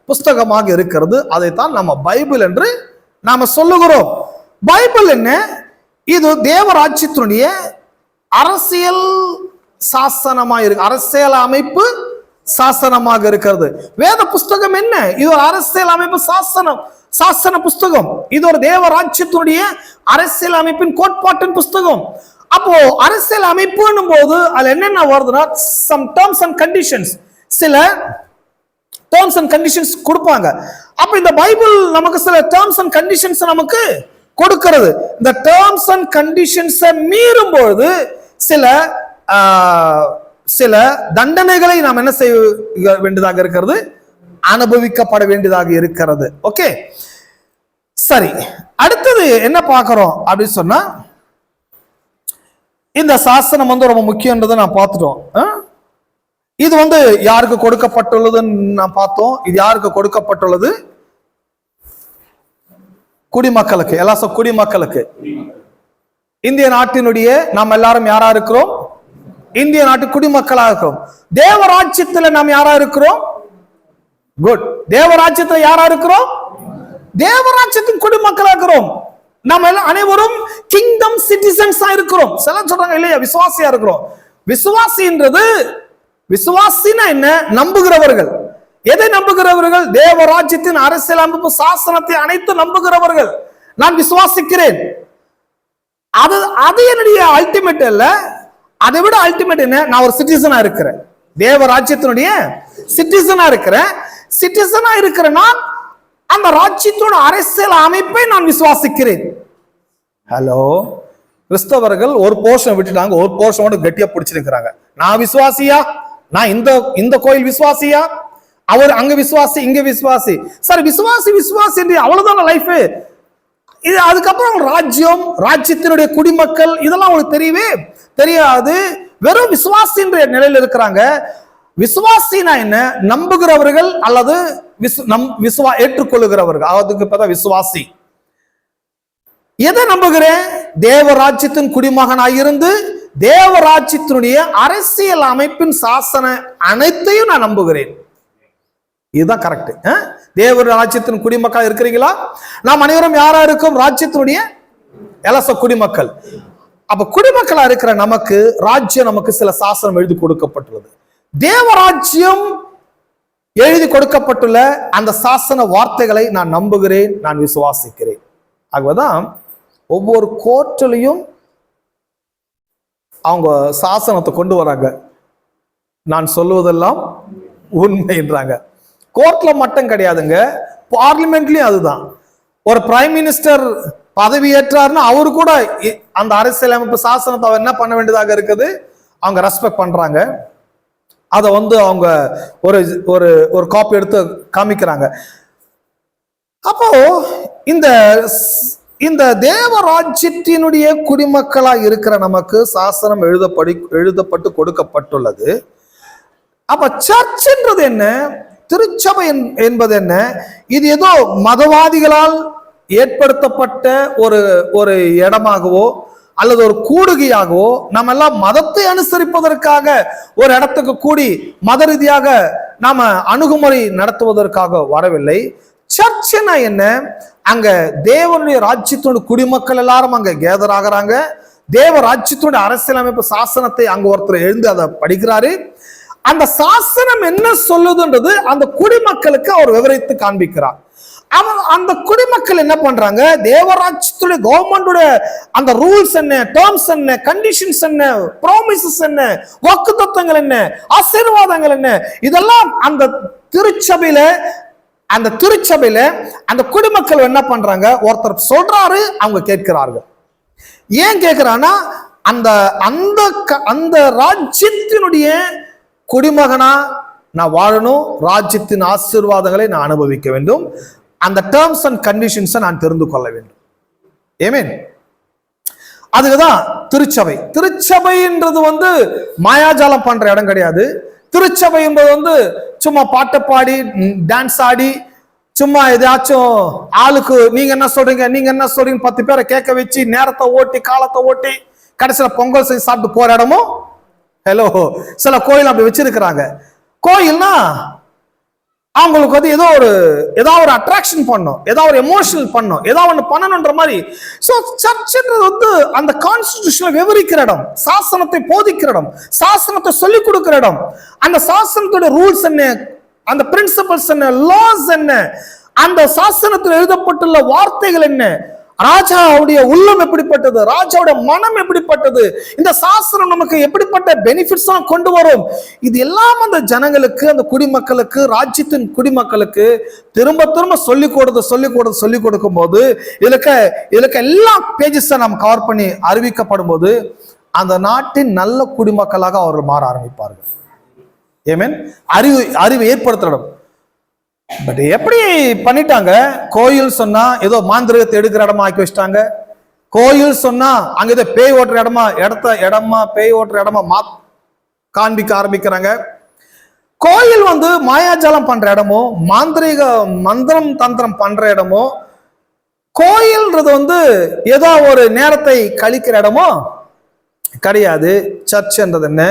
புஸ்தகமாக இருக்கிறது. அதைத்தான் நம்ம பைபிள் என்று நாம சொல்லுகிறோம். பைபிள் என்ன? இது தேவ ராஜ்யத்தினுடைய அரசியல் சாசனமா இருக்கு, அரசியல் அமைப்பு சாசனமாக இருக்கிறது. வேத புஸ்தகம் என்ன? இது ஒரு அரசியல் அமைப்பு சாசன புஸ்தகம். இது ஒரு தேவ ராஜ்யத்தினுடைய அரசியல் அமைப்பின் கோட்பாட்டின் புஸ்தகம். அப்போ அரசியல் அமைப்புன்னும் போது அதுல என்னென்ன வருதுன்னா some terms and conditions, சில terms and conditions கொடுப்பாங்க. அப்ப இந்த பைபிள் நமக்கு சில terms and conditions நமக்கு கொடுக்கிறது. இந்த terms and conditions மீறும் பொழுது சில தண்டனைகளை நாம் என்ன செய்ய வேண்டியதாக இருக்கிறது, அனுபவிக்கப்பட வேண்டியதாக இருக்கிறது. ஓகே, சரி. அடுத்தது என்ன பார்க்கிறோம் அப்படின்னு சொன்னா இந்த சாசனம் வந்து ரொம்ப முக்கியன்றதை நான் பார்த்துட்டோம். இது வந்து யாருக்கு கொடுக்கப்பட்டுள்ளதுன்னு நான் பார்த்தோம். இது யாருக்கு கொடுக்கப்பட்டுள்ளது? குடிமக்களுக்கு. எல்லாம் குடிமக்களுக்கு. இந்திய நாட்டினுடைய நாம் எல்லாரும் யாரா இருக்கிறோம்? இந்திய நாட்டு குடிமக்களா இருக்கிறோம். தேவராஜ்யத்தில் நாம் யாரா இருக்கிறோம்? குட். தேவராஜ்யத்தில் யாரா இருக்கிறோம்? தேவராஜ்யத்தின் குடிமக்களா இருக்கிறோம். நம்ம எல்லாம் அனைவரும் கிங்டம் சிட்டிசன்ஸா இருக்கிறோம். சில சொல்றாங்க இல்லையா விசுவாசியா இருக்கிறோம். விசுவாசினா என்ன? நம்புகிறவர்கள். எதை நம்புகிறவர்கள்? தேவராஜ்யத்தின் அரசியல் அமைப்பு சாசனத்தை அனைத்து நம்புகிறவர்கள். நான் விசுவாசிக்கிறேன். அது என்னுடைய அல்டிமேட் அல்ல. அதை விட அல்டிமேட் என்ன? நான் ஒரு சிட்டிசனா இருக்கிறேன், தேவராஜ்யத்தினுடைய சிட்டிசனா இருக்கிறேன். சிட்டிசனா இருக்கிற நான் அந்த ராஜ்யத்தோட அரசியல் அமைப்பை நான் விசுவாசிக்கிறேன். ஹலோ, கிறிஸ்தவர்கள் ஒரு போர்ஷன் விட்டுட்டாங்க, ஒரு போர்ஷனோட கட்டியா பிடிச்சிருக்கிறாங்க. நான் விசுவாசியா? நான் இந்த கோயில் விசுவாசியா? அவர் அங்க விசுவாசி, இங்க விசுவாசி. சார் விசுவாசி அவ்வளவுதான் லைஃப். இது அதுக்கப்புறம் ராஜ்யத்தினுடைய குடிமக்கள் இதெல்லாம் உங்களுக்கு தெரியவே தெரியாது. வெறும் விசுவாசின்ற நிலையில் இருக்கிறாங்க. விசுவாசினா என்ன? நம்புகிறவர்கள் அல்லது ஏற்றுக்கொள்ளுகிறவர்கள். அதுக்கு பார்த்தா விசுவாசி. எதை நம்புகிறேன்? தேவராஜ்யத்தின் குடிமகனாய் இருந்து தேவராஜ்யத்தினுடைய அரசியல் அமைப்பின் சாசன அனைத்தையும் நான் நம்புகிறேன். இதுதான் கரெக்ட். தேவ ராஜ்யத்தின் குடிமக்கள் இருக்கிறீங்களா? நாம் அனைவரும் யாரா இருக்கும்? ராஜ்யத்தினுடைய எலச குடிமக்கள். அப்ப குடிமக்களா இருக்கிற நமக்கு ராஜ்யம், நமக்கு சில சாசனம் எழுதி கொடுக்கப்பட்டுள்ளது. தேவராஜ்யம் எழுதி கொடுக்கப்பட்டுள்ள அந்த சாசன வார்த்தைகளை நான் நம்புகிறேன், நான் விசுவாசிக்கிறேன். ஆகவேதான் ஒவ்வொரு கோர்ட்டிலையும் அவங்க சாசனத்தை கொண்டு வராங்க. நான் சொல்லுவதெல்லாம் உண்மைன்றாங்க. கோர்ட்ல மட்டும் கிடையாதுங்க, பார்லிமெண்ட்லயும் அதுதான். ஒரு பிரைம் மினிஸ்டர் பதவி ஏற்றாருன்னா அவரு கூட அந்த அரசியலமைப்பு சாசனத்தை அவர் என்ன பண்ண வேண்டியதாக இருக்குது, அவங்க ரெஸ்பெக்ட் பண்றாங்க. அதை அவங்க ஒரு ஒரு ஒரு காப்பி எடுத்து காமிக்கிறாங்க. அப்போ இந்த தேவராஜ்யத்தினுடைய குடிமக்களா இருக்கிற நமக்கு சாசனம் எழுதப்பட்டு கொடுக்கப்பட்டுள்ளது. அப்ப சர்ச்ன்றது என்ன, திருச்சபை என்பது என்ன? இது ஏதோ மதவாதிகளால் ஏற்படுத்தப்பட்ட ஒரு இடமாகவோ அல்லது ஒரு கூடுகையாகவோ, நம்ம எல்லாம் மதத்தை அனுசரிப்பதற்காக ஒரு இடத்துக்கு கூடி மத ரீதியாக நாம அணுகுமுறை நடத்துவதற்காக வரவில்லை. சர்ச்னா என்ன? அங்க தேவனுடைய ராஜ்யத்தோட குடிமக்கள் எல்லாரும் அங்க கேதர் ஆகிறாங்க. தேவ ராஜ்யத்தோட அரசியலமைப்பு சாசனத்தை அங்க ஒருத்தர் எழுந்து அதை படிக்கிறாரு. அந்த சாசனம் என்ன சொல்லுதுன்றது அந்த குடிமக்களுக்கு அவர் விவரித்து காண்பிக்கிறார். அந்த குடிமக்கள் என்ன பண்றாங்க? தேவராஜ்யத்துடைய கவர்மெண்டோட அந்த ரூல்ஸ் என்ன, டேர்ம்ஸ் என்ன, கண்டிஷன்ஸ் என்ன, ப்ராமிசஸ் என்ன, வாக்குத்தத்தங்கள் என்ன, ஆசீர்வாதங்கள் என்ன, இதெல்லாம் அந்த திருச்சபையில அந்த குடிமக்கள் என்ன பண்றாங்க? ஒருத்தர் சொல்றாரு, அவங்க கேட்கிறார்கள். ஏன் கேட்கிறான்னா, அந்த அந்த அந்த ராஜ்யத்தினுடைய குடிமகனா நான் வாழணும், ராஜ்யத்தின் ஆசீர்வாதங்களை நான் அனுபவிக்க வேண்டும், அந்த டேர்ம்ஸ் அண்ட் கண்டிஷன்ஸை நான் தெரிந்து கொள்ள வேண்டும். ஆமென். அதுக்குதான் திருச்சபை. திருச்சபைன்றது மாயாஜாலம் பண்ற இடம் கிடையாது. திருச்சபை என்பது சும்மா பாட்டை பாடி டான்ஸ் ஆடி சும்மா எதாச்சும் ஆளுக்கு நீங்க என்ன சொல்றீங்க 10 பேரை கேட்க வச்சு நேரத்தை ஓட்டி காலத்தை ஓட்டி கடைசியில பொங்கல் செய்து சாப்பிட்டு போற இடமும் ஹலோ சில கோயில் அப்படி வச்சிருக்கிறாங்க. கோயில்னா அவங்களுக்கு ஏதாவது ஒரு அட்ராக்ஷன் பண்ணும், ஏதாவது ஒரு எமோஷனல் பண்ணும், ஏதாவது ஒன்று பண்ணணுன்ற மாதிரி. ஸோ சர்ச்ன்றது அந்த கான்ஸ்டிடியூஷனை விவரிக்கிற இடம், சாசனத்தை போதிக்கிற இடம், சாசனத்தை சொல்லிக் கொடுக்கிற இடம். அந்த சாசனத்தோட ரூல்ஸ் என்ன, அந்த பிரின்சிபல்ஸ் என்ன, லாஸ் என்ன, அந்த சாசனத்தில் எழுதப்பட்டுள்ள வார்த்தைகள் என்ன, ராஜாவுடைய உள்ளம் எப்படிப்பட்டது, ராஜாவுடைய மனம் எப்படிப்பட்டது, இந்த சாஸ்திரம் நமக்கு எப்படிப்பட்ட பெனிஃபிட்ஸ் கொண்டு வரும், இது எல்லாம் அந்த ஜனங்களுக்கு, அந்த குடிமக்களுக்கு, ராஜ்யத்தின் குடிமக்களுக்கு திரும்ப திரும்ப சொல்லிக் கொடுக்கும் போது இதுக்கு எல்லா பேஜஸ் நம்ம கவர் பண்ணி அறிவிக்கப்படும் போது அந்த நாட்டின் நல்ல குடிமக்களாக அவர்கள் மாற ஆரம்பிப்பார்கள். ஆமென். அறிவு ஏற்படுத்தணும். பட் எப்படி பண்ணிட்டாங்க? கோயில் சொன்னா ஏதோ மாந்திரிகத்தை எடுக்கிற இடமா ஆக்கி வச்சிட்டாங்க. கோயில் சொன்னா அங்க ஏதோ பேய் ஓட்டுற இடமா காண்பிக்க ஆரம்பிக்கிறாங்க. கோயில் மாயாஜாலம் பண்ற இடமோ, மாந்திரிக மந்திரம் தந்திரம் பண்ற இடமோ, கோயில்ன்றது ஏதோ ஒரு நேரத்தை கழிக்கிற இடமோ கிடையாது. சர்ச்ன்றது என்ன?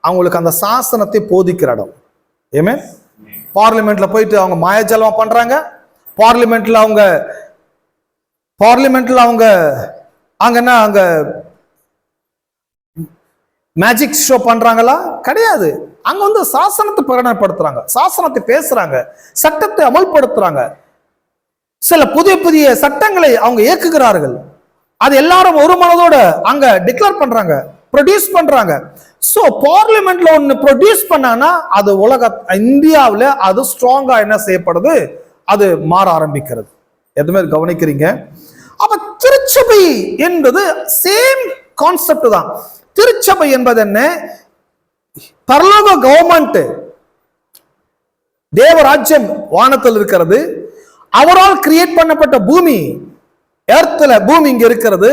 அவங்களுக்கு அந்த சாசனத்தை போதிக்கிற இடம். ஏமே பார்லிமெண்ட்ல போயிட்டு அவங்க மாயாஜாலமா பண்றாங்க. பார்லிமெண்ட்ல அவங்க அங்க மேஜிக் ஷோ பண்றாங்களா? கிடையாது. அங்க சாசனத்தை பிரகடனப்படுத்துறாங்க, சாசனத்தை பேசுறாங்க, சட்டத்தை அமல்படுத்துறாங்க, சில புதிய புதிய சட்டங்களை அவங்க இயக்குகிறார்கள். அது எல்லாரும் ஒரு மனதோட அங்க டிக்ளேர் பண்றாங்க, ப்ரொடியூஸ் பண்றாங்க. சோ பார்லிமெண்ட்ல ஒன்னு ப்ரொடியூஸ் பண்ணாங்கன்னா அது இந்தியாவில் அது ஸ்ட்ராங்கா என்ன செய்யப்படுது, அது மாற ஆரம்பிக்கிறது. எதுவுமே கவனிக்கிறீங்க? அப்ப திருச்சபை என்பது சேம் கான்செப்ட் தான். திருச்சபை என்பது என்ன? பரலோக கவர்மெண்ட், தேவராஜ்யம் வானத்தில் இருக்கிறது, அவரால் கிரியேட் பண்ணப்பட்ட பூமி, எர்த்ல பூமி இங்க இருக்கிறது,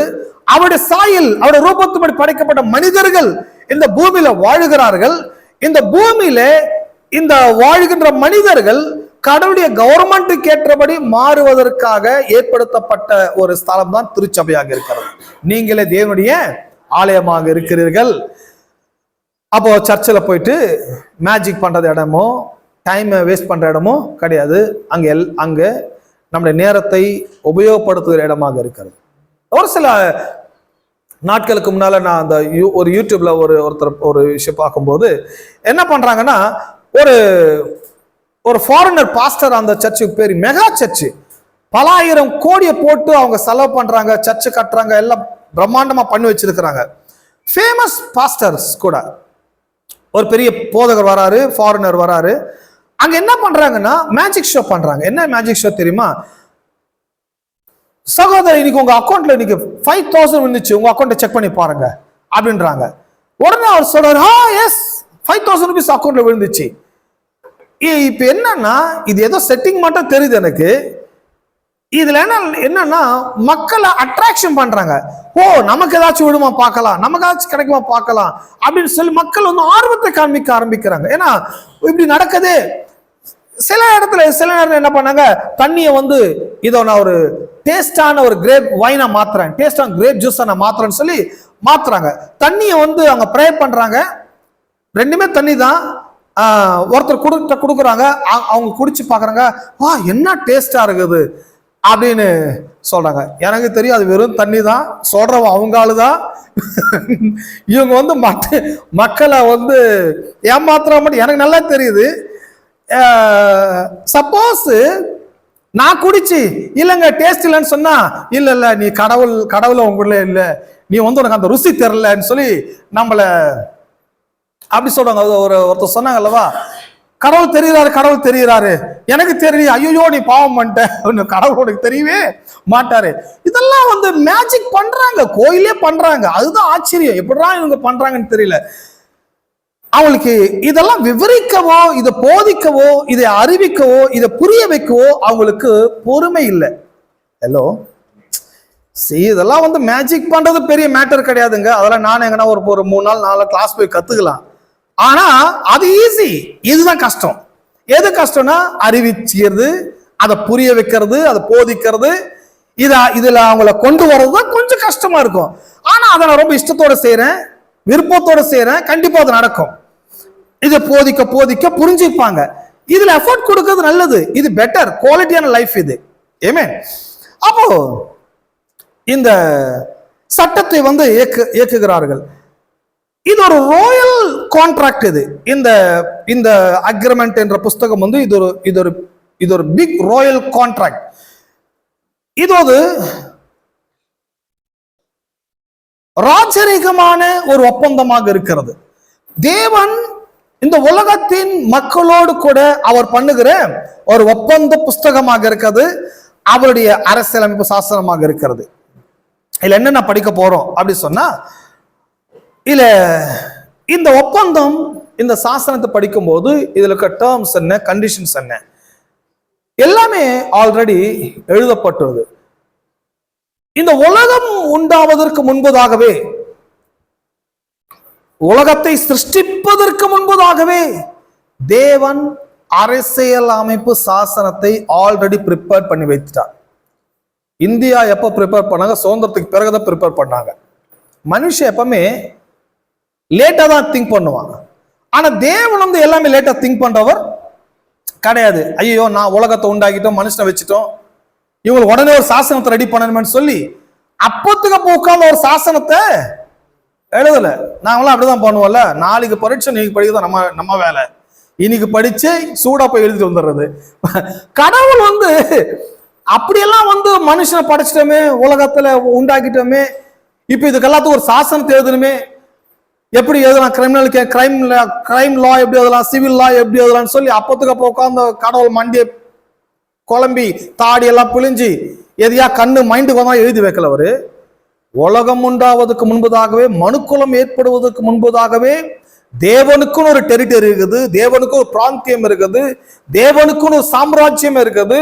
அவருடைய சாயல், அவருடைய ரூபத்துப்படி படைக்கப்பட்ட மனிதர்கள் இந்த பூமியில வாழுகிறார்கள். இந்த பூமியில இந்த வாழ்கின்ற மனிதர்கள் கடவுளுடைய கவர்மெண்ட்டுக்கு ஏற்றபடி மாறுவதற்காக ஏற்படுத்தப்பட்ட ஒரு ஸ்தலம் தான் திருச்சபையாக இருக்கிறது. நீங்களே தேவனுடைய ஆலயமாக இருக்கிறீர்கள். அப்போ சர்ச்சில் போயிட்டு மேஜிக் பண்றது இடமோ டைமை வேஸ்ட் பண்ற இடமோ கிடையாது. அங்கே நம்முடைய நேரத்தை உபயோகப்படுத்துகிற இடமாக இருக்கிறது. ஒரு சில நாட்களுக்கு முன்னால நான் அந்த ஒரு யூடியூப்ல ஒருத்தர் ஒரு விஷயம் பார்க்கும்போது என்ன பண்றாங்கன்னா, ஒரு ஃபாரினர் பாஸ்டர், அந்த சர்ச்சுக்கு பேர் மெகா சர்ச்சு, பல ஆயிரம் கோடியை போட்டு அவங்க செலவு பண்றாங்க, சர்ச்சு கட்டுறாங்க, எல்லாம் பிரம்மாண்டமா பண்ணி வச்சிருக்கிறாங்க. ஃபேமஸ் பாஸ்டர்ஸ் கூட ஒரு பெரிய போதகர் வராரு, ஃபாரினர் வராரு. அங்க என்ன பண்றாங்கன்னா மேஜிக் ஷோ பண்றாங்க. என்ன மேஜிக் ஷோ தெரியுமா? சகோதரர், இன்னைக்கு உங்க அக்கௌண்ட்ல இன்னைக்கு 5,000 வந்துச்சு, உங்க அக்கௌண்ட்டை செக் பண்ணி பாருங்க அப்படின்றாங்க. உடனே அவர் சொல்றாரு, எஸ் 5,000 rupees அக்கௌண்ட்ல விழுந்துச்சு. இப்ப என்னன்னா, இது ஏதோ செட்டிங் மட்டும் தெரியுது எனக்கு. இதுல என்னன்னா மக்களை அட்ராக்ஷன் பண்றாங்க. நமக்கு ஏதாச்சும் விடுமா பார்க்கலாம், நமக்கு ஏதாச்சும் கிடைக்குமா பார்க்கலாம் அப்படின்னு சொல்லி மக்கள் வந்து ஆர்வத்தை காண்பிக்க ஆரம்பிக்கிறாங்க. ஏன்னா இப்படி நடக்குது. சில இடத்துல சில நேரம் என்ன பண்ணாங்க, தண்ணியை வந்து இதோ நான் ஒரு டேஸ்டான ஒரு கிரேப் வைனா மாத்துறேன், டேஸ்டான கிரேப் ஜூஸை நான் மாத்துறேன்னு சொல்லி மாத்துறாங்க. தண்ணியை வந்து அவங்க ப்ரே பண்றாங்க. ரெண்டுமே தண்ணி தான். ஒருத்தர் கொடுக்குறாங்க, அவங்க குடிச்சு பாக்குறாங்க, என்ன டேஸ்டா இருக்குது அப்படின்னு சொல்றாங்க. எனக்கு தெரியும் அது வெறும் தண்ணி தான், சொல்றவன் அவங்க ஆளுதான். இவங்க வந்து மக்களை வந்து ஏமாத்துற மட்டும் எனக்கு நல்லா தெரியுது. சப்போஸ் நான் குடிச்சு இல்லைங்க டேஸ்ட் இல்லைன்னு சொன்னா, இல்ல நீ கடவுள உங்களுக்குள்ள இல்ல, நீ வந்து உனக்கு அந்த ருசி தெரியலன்னு சொல்லி நம்மள அப்படி சொல்றாங்க. ஒருத்தர் சொன்னாங்க அல்லவா, கடவுள் தெரியுறாரு எனக்கு தெரியும், ஐயோ நீ பாவம் பண்ணிட்ட, கடவுள் உனக்கு தெரியவே மாட்டாரு. இதெல்லாம் வந்து மேஜிக் பண்றாங்க, கோயிலே பண்றாங்க. அதுதான் ஆச்சரியம், எப்படிதான் இவங்க பண்றாங்கன்னு தெரியல. அவங்களுக்கு இதெல்லாம் விவரிக்கவோ, இதை போதிக்கவோ, இதை அறிவிக்கவோ, இதை புரிய வைக்கவோ அவங்களுக்கு பொறுமை இல்லை. ஹலோ, இதெல்லாம் வந்து மேஜிக் பண்றது பெரிய மேட்டர் கிடையாதுங்க. அதெல்லாம் நான் எங்கன்னா ஒரு 3 நாள் 4 கிளாஸ் போய் கத்துக்கலாம். ஆனா அது ஈஸி, இதுதான் கஷ்டம். எது கஷ்டம்னா அறிவிக்கிறது, அதை புரிய வைக்கிறது, அதை போதிக்கிறது, இதுல அவங்கள கொண்டு வர்றதுதான் கொஞ்சம் கஷ்டமா இருக்கும். ஆனா அதை நான் ரொம்ப இஷ்டத்தோட செய்யறேன், விருப்பத்தோட செய்யறேன், கண்டிப்பா அது நடக்கும். இதை போதிக்க புரிஞ்சுப்பாங்க. இதுல எஃபோர்ட் கொடுக்கிறது நல்லது, இது பெட்டர் குவாலிட்டியான லைஃப் இது. ஏமே, அப்போ இந்த சட்டத்தை வந்து இயக்குகிறார்கள். இது ஒரு ராயல் கான்ட்ராக்ட். இந்த அக்ரிமெண்ட் என்ற புஸ்தகம் வந்து இது ஒரு பிக் ராயல் கான்ட்ராக்ட். இது ஒரு ராஜரீகமான ஒரு ஒப்பந்தமாக இருக்கிறது. தேவன் இந்த உலகத்தின் மக்களோடு கூட அவர் பண்ணுகிற ஒரு ஒப்பந்த புஸ்தகமாக இருக்கிறது, அவருடைய அரசியலமைப்பு சாசனமாக இருக்கிறது. இதுல என்னென்ன படிக்க போறோம் அப்படி சொன்னா, இல்ல இந்த ஒப்பந்தம், இந்த சாசனத்தை படிக்கும் போது இதுல இருக்க டேர்ம்ஸ் என்ன, கண்டிஷன்ஸ் என்ன, எல்லாமே ஆல்ரெடி எழுதப்பட்டுள்ளது. இந்த உலகம் உண்டாவதற்கு முன்பதாகவே, உலகத்தை சிருஷ்டிப்பதற்கு முன்பதாகவே தேவன் அரசியல் அமைப்பு சாசனத்தை ஆல்ரெடி ப்ரிப்பேர் பண்ணி வைத்துட்டார். இந்தியா எப்ப ப்ரிப்பேர் பண்ணாங்க? சுதந்திரத்துக்கு பிறகுதான் ப்ரிப்பேர் பண்ணாங்க. மனுஷன் எப்பவுமே லேட்டா தான் திங்க் பண்ணுவான். ஆனா தேவன் வந்து எல்லாமே லேட்டா திங்க் பண்றவர் கிடையாது. ஐயோ நான் உலகத்தை உண்டாக்கிட்டோம், மனுஷனை வச்சுட்டோம், இவங்களுக்கு உடனே ஒரு சாசனத்தை ரெடி பண்ணணும்னு சொல்லி அப்பத்துக்கு அப்போ உட்கார்ந்த ஒரு சாசனத்தை எழுதல. நாங்களாம் அப்படிதான் பண்ணுவோம்ல, நாளைக்கு பரீட்சை இன்னைக்கு படிக்கதான் நம்ம வேலை, இன்னைக்கு படிச்சு சூடா போய் எழுதிட்டு வந்துடுறது. கடவுள் வந்து அப்படியெல்லாம் வந்து மனுஷனை படைச்சிட்டோமே, உலகத்துல உண்டாக்கிட்டோமே, இப்ப இதுக்கு எல்லாத்துக்கும் ஒரு சாசனத்தை எழுதணுமே, எப்படி எழுதலாம், கிரைம் லா எப்படி எழுதலாம், சிவில் லா எப்படி எழுதலாம்னு சொல்லி அப்பத்துக்கு அப்போ உட்கார்ந்த கடவுள் மண்டியை குழம்பி தாடி எல்லாம் பிழிஞ்சு எதையா கண்ணு மைண்டுக்கு வந்தா எழுதி வைக்கல. அவரு உலகம் உண்டாவதுக்கு முன்பதாகவே, மனுக்குலம் ஏற்படுவதற்கு முன்பதாகவே தேவனுக்குன்னு ஒரு டெரிட்டரி இருக்குது, தேவனுக்கு ஒரு பிராந்தியம் இருக்குது, தேவனுக்குன்னு ஒரு சாம்ராஜ்யம் இருக்குது.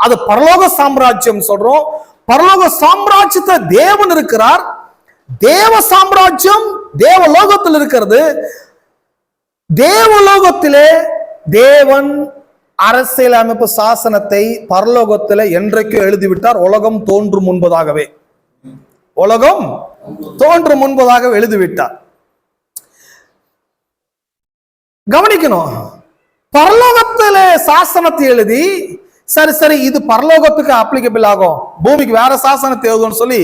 அது பரலோக சாம்ராஜ்யம் சொல்றோம். பரலோக சாம்ராஜ்யத்தை தேவன் இருக்கிறார். தேவ சாம்ராஜ்யம் தேவலோகத்தில் இருக்கிறது. தேவலோகத்திலே தேவன் அரசியல் அமைப்பு சாசனத்தை பரலோகத்தில் என்றைக்கு எழுதிவிட்டார்? உலகம் தோன்றும் முன்பதாகவே. உலகம் தோன்றும் முன்பதாக எழுதிவிட்டார். கவனிக்கணும், பரலோகத்திலே சாசனத்தை எழுதி சரி சரி இது பரலோகத்துக்கு அப்ளிகபிள் ஆகும், பூமிக்கு வேற சாசனத்தை எழுதுன்னு சொல்லி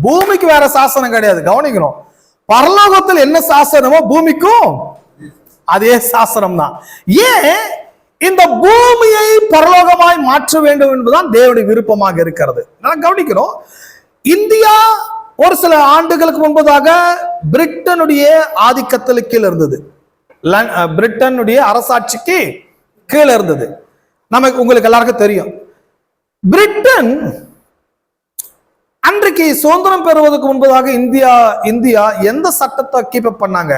பூமிக்கு வேற சாசனம் கிடையாது. கவனிக்கணும், பரலோகத்தில் என்ன சாசனமோ பூமிக்கும் அதே சாசனம் தான். ஏன் இந்த பூமியை பரலோகமாய் மாற்ற வேண்டும் என்பதுதான் தேவனுடைய விருப்பமாக இருக்கிறது. நான் கவனிக்கிறோம், இந்தியா ஒரு சில ஆண்டுகளுக்கு முன்பதாக பிரிட்டனுடைய ஆதிக்கத்தில் கீழே இருந்தது, பிரிட்டனுடைய அரசாட்சிக்கு கீழே இருந்தது. நமக்கு உங்களுக்கு எல்லாருக்கும் தெரியும், பிரிட்டன் அன்றைக்கு சுதந்திரம் பெறுவதற்கு முன்பதாக இந்தியா எந்த சட்டத்தை கீப் அப் பண்ணாங்க,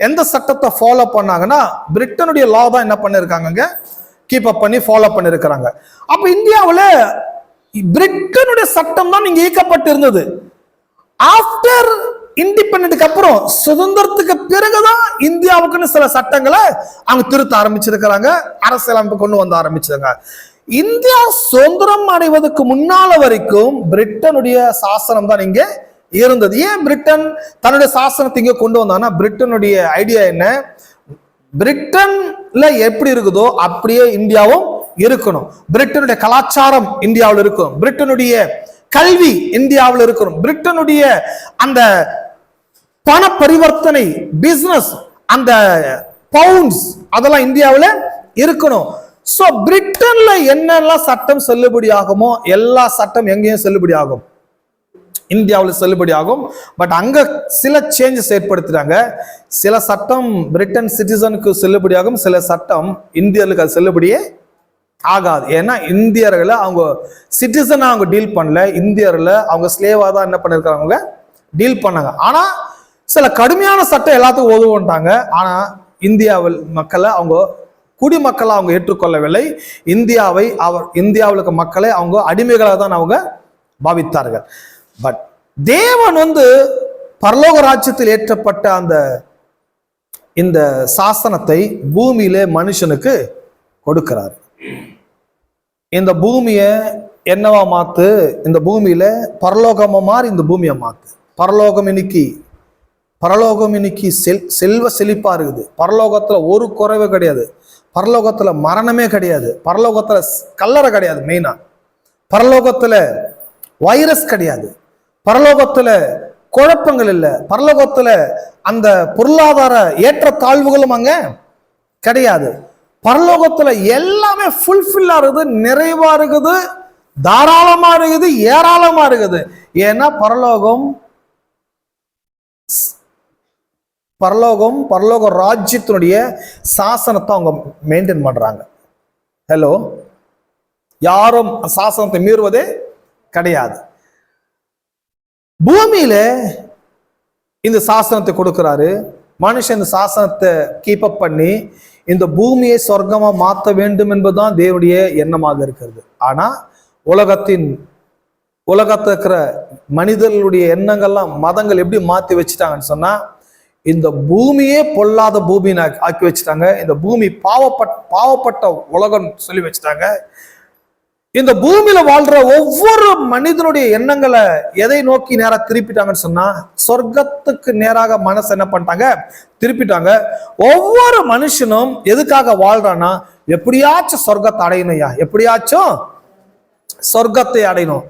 எந்த சட்டத்தை ஃபாலோ பண்ணாங்கன்னா பிரிட்டனுடைய லா தான் என்ன பண்ணிருக்காங்க, கீப் அப் பண்ணி ஃபாலோ பண்ணிருக்கிறாங்க. அப்ப இந்தியாவில் பிரிட்டனுடைய சட்டம் தான் இங்க இயக்கப்பட்டு இருந்தது. ஆஃப்டர் இண்டிபெண்டன்ட்க்கு அப்புறம் சுதந்திரத்துக்கு பிறகுதான் இந்தியாவுக்குன்னு சில சட்டங்களை அவங்க திருத்த ஆரம்பிச்சிருக்கிறாங்க, அரசியலமைப்பு கொண்டு வந்து ஆரம்பிச்சாங்க. இந்தியா சுதந்திரம் அடைவதற்கு முன்னால வரைக்கும் பிரிட்டனுடைய சாசனம் தான் இங்க இருந்தது. ஏன் பிரிட்டன் தன்னுடைய சாசனத்தை இங்க கொண்டு வந்தாங்கன்னா, பிரிட்டனுடைய ஐடியா என்ன, பிரிட்டன்ல எப்படி இருக்குதோ அப்படியே இந்தியாவும் இருக்கணும், பிரிட்டனுடைய கலாச்சாரம் இந்தியாவில் இருக்கும், பிரிட்டனுடைய கல்வி இந்தியாவில் இருக்கணும், பிரிட்டனுடைய அந்த பண பரிவர்த்தனை பிசினஸ் அந்த பவுண்ட்ஸ் அதெல்லாம் இந்தியாவில் இருக்கணும். சோ பிரிட்டன்ல என்னெல்லாம் சட்டம் செல்லுபடி ஆகுமோ எல்லா சட்டம் எங்கேயும் செல்லுபடி ஆகும், இந்தியாவில் செல்லுபடி ஆகும். பட் அங்க சில சேஞ்சஸ் ஏற்படுத்துறாங்க. சில சட்டம் பிரிட்டன் சிட்டிசனுக்கு செல்லுபடி ஆகும், சில சட்டம் இந்தியர்களுக்கு அது செல்லுபடியே ஆகாது. ஏன்னா இந்தியர்களை அவங்க சிட்டிசனா அவங்க டீல் பண்ணல, இந்தியர்ல அவங்க ஸ்லேவா தான் என்ன பண்ணிருக்காங்க டீல் பண்ணாங்க. ஆனா சில கடுமையான சட்டம் எல்லாத்துக்கும் உதவுட்டாங்க. ஆனா இந்தியாவில் மக்களை அவங்க குடிமக்களை அவங்க ஏற்றுக்கொள்ளவில்லை. இந்தியாவுக்கு மக்களை அவங்க அடிமைகளாக தான் அவங்க பாவித்தார்கள். பட் தேவன் பரலோக ராஜ்யத்தில் ஏற்றப்பட்ட இந்த சாசனத்தை பூமியிலே மனுஷனுக்கு கொடுக்கிறார். இந்த பூமியை என்னவா மாத்து, இந்த பூமியில பரலோகமா மாறி இந்த பூமியை மாத்து. பரலோகம் இன்னைக்கு செல்வ செழிப்பா இருக்குது. பரலோகத்துல ஒரு குறைவு கிடையாது, பரலோகத்துல மரணமே கிடையாது, பரலோகத்துல கல்லறை கிடையாது, மெயினா பரலோகத்துல வைரஸ் கிடையாது, பரலோகத்துல குழப்பங்கள் இல்லை, பரலோகத்துல அந்த பொருளாதார ஏற்ற தாழ்வுகளும் அங்க கிடையாது. பரலோகத்துல எல்லாமே ஃபுல்ஃபில்லா இருக்குது, நிறைவா இருக்குது, தாராளமா இருக்குது, ஏராளமா இருக்குது. ஏன்னா பரலோக ராஜ்யத்தினுடைய சாசனத்தை அவங்க மெயின்டைன் பண்றாங்க. ஹலோ, யாரும் சாசனத்தை மீறுவதே கிடையாது. பூமியில இந்த சாசனத்தை கொடுக்கிறாரு, மனுஷன் இந்த சாசனத்தை கீப் அப் பண்ணி இந்த பூமியை சொர்க்கமா மாற்ற வேண்டும் என்பதுதான் தேவனுடைய எண்ணமாக இருக்கிறது. ஆனா உலகத்துல இருக்கிற மனிதர்களுடைய எண்ணங்கள்லாம் மதங்கள் எப்படி மாத்தி வச்சுட்டாங்கன்னு சொன்னா, இந்த பூமியே பொல்லாத பூமின்னு ஆக்கி வச்சுட்டாங்க. இந்த பூமி பாவப்பட்ட உலகம் சொல்லி வச்சுட்டாங்க. இந்த பூமியில வாழ்ற ஒவ்வொரு மனிதனுடைய எண்ணங்களை எதை நோக்கி நேரா திருப்பிட்டாங்கன்னு சொன்னா, சொர்க்கத்துக்கு நேராக மனசு என்ன பண்ணிட்டாங்க, திருப்பிட்டாங்க. ஒவ்வொரு மனுஷனும் எதுக்காக வாழ்றான்னா, எப்படியாச்சும் சொர்க்கத்தை அடையணும்யா, எப்படியாச்சும் சொர்க்கத்தை அடையணும்,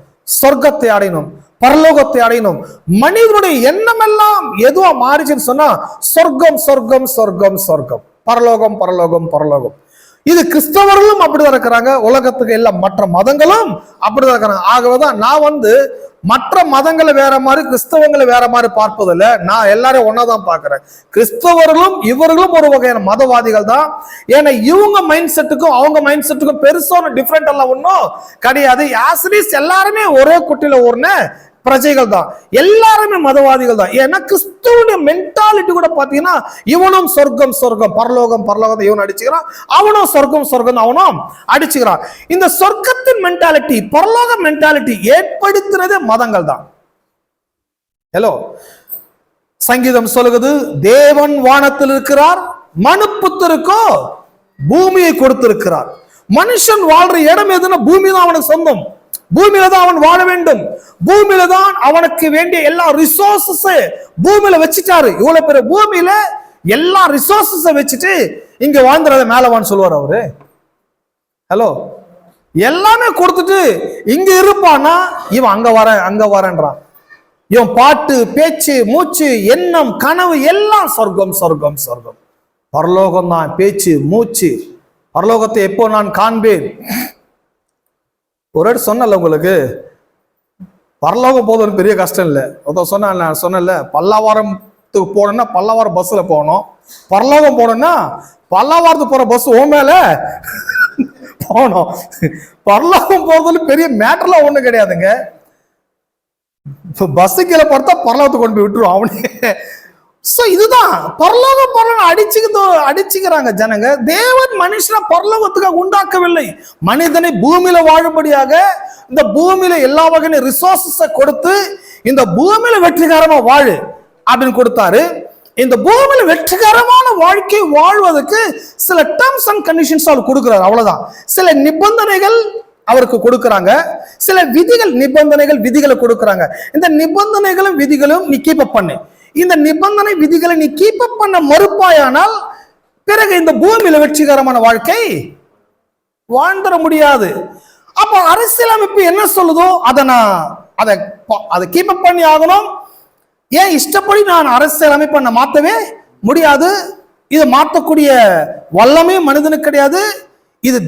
பரலோகத்தை அடையணும். மனிதனுடைய எண்ணம் எல்லாம் எதுவா மாறிச்சுன்னு சொன்னா, சொர்க்கம் சொர்க்கம் சொர்க்கம் சொர்க்கம், பரலோகம் பரலோகம் பரலோகம். இது கிறிஸ்தவர்களும் அப்படிதான் இருக்கிறாங்க, உலகத்துக்கு எல்லாம் மற்ற மதங்களும் அப்படிதான் இருக்கிறாங்க. ஆகவேதான் நான் மற்ற மதங்களை வேற மாதிரி கிறிஸ்தவங்களை வேற மாதிரி பார்ப்பதில்லை, நான் எல்லாரையும் ஒன்னாதான் பார்க்கிறேன். கிறிஸ்தவர்களும் இவர்களும் ஒரு வகையான மதவாதிகள் தான். ஏன்னா இவங்க மைண்ட் செட்டுக்கும் அவங்க மைண்ட் செட்டுக்கும் பெருசான டிஃபரெண்ட் எல்லாம் ஒன்றும் கிடையாது. ஆசிரியஸ் எல்லாருமே ஒரே குட்டியில ஓடுன பிரஜைகள் தான், எல்லாருமே மதவாதிகள் தான். ஏன்னா கிறிஸ்துவனுடைய மென்டாலிட்டி கூட பாத்தீங்கன்னா, இவனும் சொர்க்கம் சொர்க்கம் பரலோகம் பரலோகம் இவன் அடிச்சுக்கிறான், அவனும் சொர்க்கம் சொர்க்கம் அவனும் அடிச்சுக்கிறான். இந்த சொர்க்கத்தின் மென்டாலிட்டி பரலோக மென்டாலிட்டி ஏற்படுத்தினதே மதங்கள் தான். ஹலோ, சங்கீதம் சொல்லுகிறது, தேவன் வானத்தில் இருக்கிறார், மனுப்புத்திருக்கோ பூமியை கொடுத்திருக்கிறார். மனுஷன் வாழ்ற இடம் எதுன்னா பூமி தான் அவனுக்கு சொந்தம். பூமியில தான் அவன் வாழ வேண்டும். பூமியில தான் அவனுக்கு வேண்டிய எல்லா ரிசோர்சஸ் பூமியில வச்சுட்டாரு. இவ்வளவு பெரிய பூமியில எல்லா ரிசோர்சஸ் வச்சுட்டு இங்க வாழ்ந்துறத மேலவான்னு சொல்லுவார் அவரு. ஹலோ, எல்லாமே கொடுத்துட்டு இங்க இருப்பானா இவன் அங்க வரேன்றான். இவன் பாட்டு, பேச்சு, மூச்சு, எண்ணம், கனவு எல்லாம் சொர்க்கம் சொர்க்கம் சொர்க்கம். பரலோகம் தான் பேச்சு மூச்சு. பரலோகத்தை எப்போ நான் காண்பேன்? ஒரு சொன்னல உங்களுக்கு, பரலோகம் போதும் பெரிய கஷ்டம் இல்லை. நான் சொன்னல, பல்லாவரத்துக்கு போனோம்னா பல்லாவரம் பஸ்ல போகணும். பரலோகம் போனோம்னா பல்லாவரத்துக்கு போற பஸ் ஓ மேல போனோம். பரலோகம் போறதுல பெரிய மேட்டர்லாம் ஒண்ணு கிடையாதுங்க. பஸ் கீழே படுத்தா பரலோகத்தை கொண்டு போய் விட்டுருவோம் அவனே. இதுதான் பரலோகம் அடிச்சுக்கிறாங்க ஜனங்க. தேவன் மனுஷனை பரலோகத்துக்காக உண்டாக்கவில்லை, மனிதனை பூமியில வாழும்படியாக இந்த பூமியில எல்லா வகையான ரிசோர்சஸ கொடுத்து இந்த பூமியில வெற்றிகரமா வாழு அப்படின்னு கொடுத்தாரு. இந்த பூமியில வெற்றிகரமான வாழ்க்கை வாழ்வதற்கு சில டேர்ம்ஸ் அண்ட் கண்டிஷன்ஸ் அவர் கொடுக்கிறார், அவ்வளவுதான். சில நிபந்தனைகள் அவருக்கு கொடுக்கறாங்க, சில விதிகள், நிபந்தனைகள், விதிகளை கொடுக்கறாங்க. இந்த நிபந்தனைகளும் விதிகளும் நீ கீப் அப் பண்ணு. இந்த நிபந்தனை விதிகளை நீ கீப் அப் பண்ண மறுப்பாயானால் பிறகு இந்த பூமியில வெற்றிகரமான வாழ்க்கை வாழ்ந்துட முடியாது. அப்போ அரசியலமைப்பு என்ன சொல்லுதோ அதை கீப் அப் பண்ணி ஆகணும். ஏன் இஷ்டப்படி நான் அரசியலமைப்பை மாற்றவே முடியாது. இதை மாற்றக்கூடிய வல்லமே மனிதனுக்கு கிடையாது. இது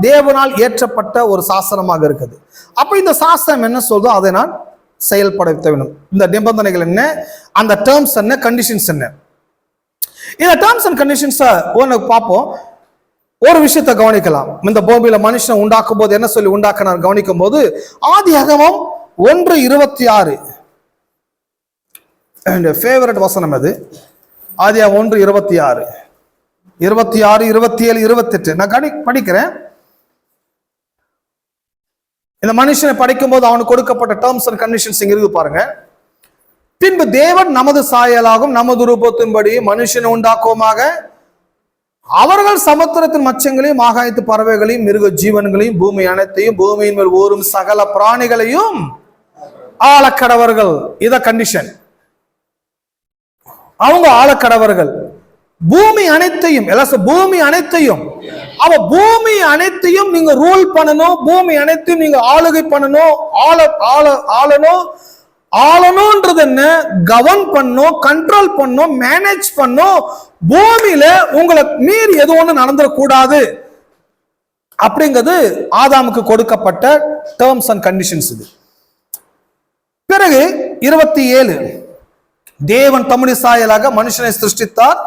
தேவனால் ஏற்றப்பட்ட ஒரு சாசனமாக இருக்குது. அப்ப இந்த சாசனம் என்ன சொல்றதோ அதை நான் செயல்படுத்த வேண்டும். இந்த நிபந்தனைகள் என்ன, அந்த டேர்ம்ஸ் என்ன, கண்டிஷன்ஸ் என்ன. இந்த டேர்ம்ஸ் அண்ட் கண்டிஷன்ஸ் ஒன்று பார்ப்போம். ஒரு விஷயத்தை கவனிக்கலாம். இந்த பூமியில மனுஷனை உண்டாக்கும் போது என்ன சொல்லி உண்டாக்கினார் கவனிக்கும் போது, ஆதியாகமம் 1:26 ஃபேவரட் வசனம் அது. ஆதியாகமம் 1:26, 26, 27, 28 நான் படிக்கிறேன். இந்த மனுஷனை படைக்கும் போது அவனுக்கு கொடுக்கப்பட்ட டேர்ம்ஸ் அண்ட் கண்டிஷன்ஸ் இங்க இருக்கு பாருங்க. பின்பு தேவன் நமது சாயலாகும் நமது ரூபத்தின்படி மனுஷனை உண்டாக்குவோமாக, அவர்கள் சமுத்திரத்தின் மச்சங்களையும் ஆகாயத்து பறவைகளையும் மிருக ஜீவன்களையும் பூமி அனைத்தையும் பூமியின் மேல் ஊறும் சகல பிராணிகளையும் ஆளக்கடவர்கள். இத கண்டிஷன். அவங்க ஆளக்கடவர்கள். பூமி அனைத்தையும், பூமி அனைத்தையும், அவ பூமி அனைத்தையும் நீங்க ரூல் பண்ணணும், பூமி அனைத்தையும் நீங்க ஆளுகை பண்ணணும். ஆளணும்ன்றது என்ன, கவர்ன் பண்ணும், கண்ட்ரோல் பண்ணும், மேனேஜ் பண்ணும். பூமியில உங்களை மீறி எது ஒண்ணு நடந்துடக்கூடாது அப்படிங்கிறது ஆதாமுக்கு கொடுக்கப்பட்ட டேர்ம்ஸ் அண்ட் கண்டிஷன்ஸ். இது பிறகு 27, தேவன் தம்முடைய சாயலாக மனுஷனை சிருஷ்டித்தார்,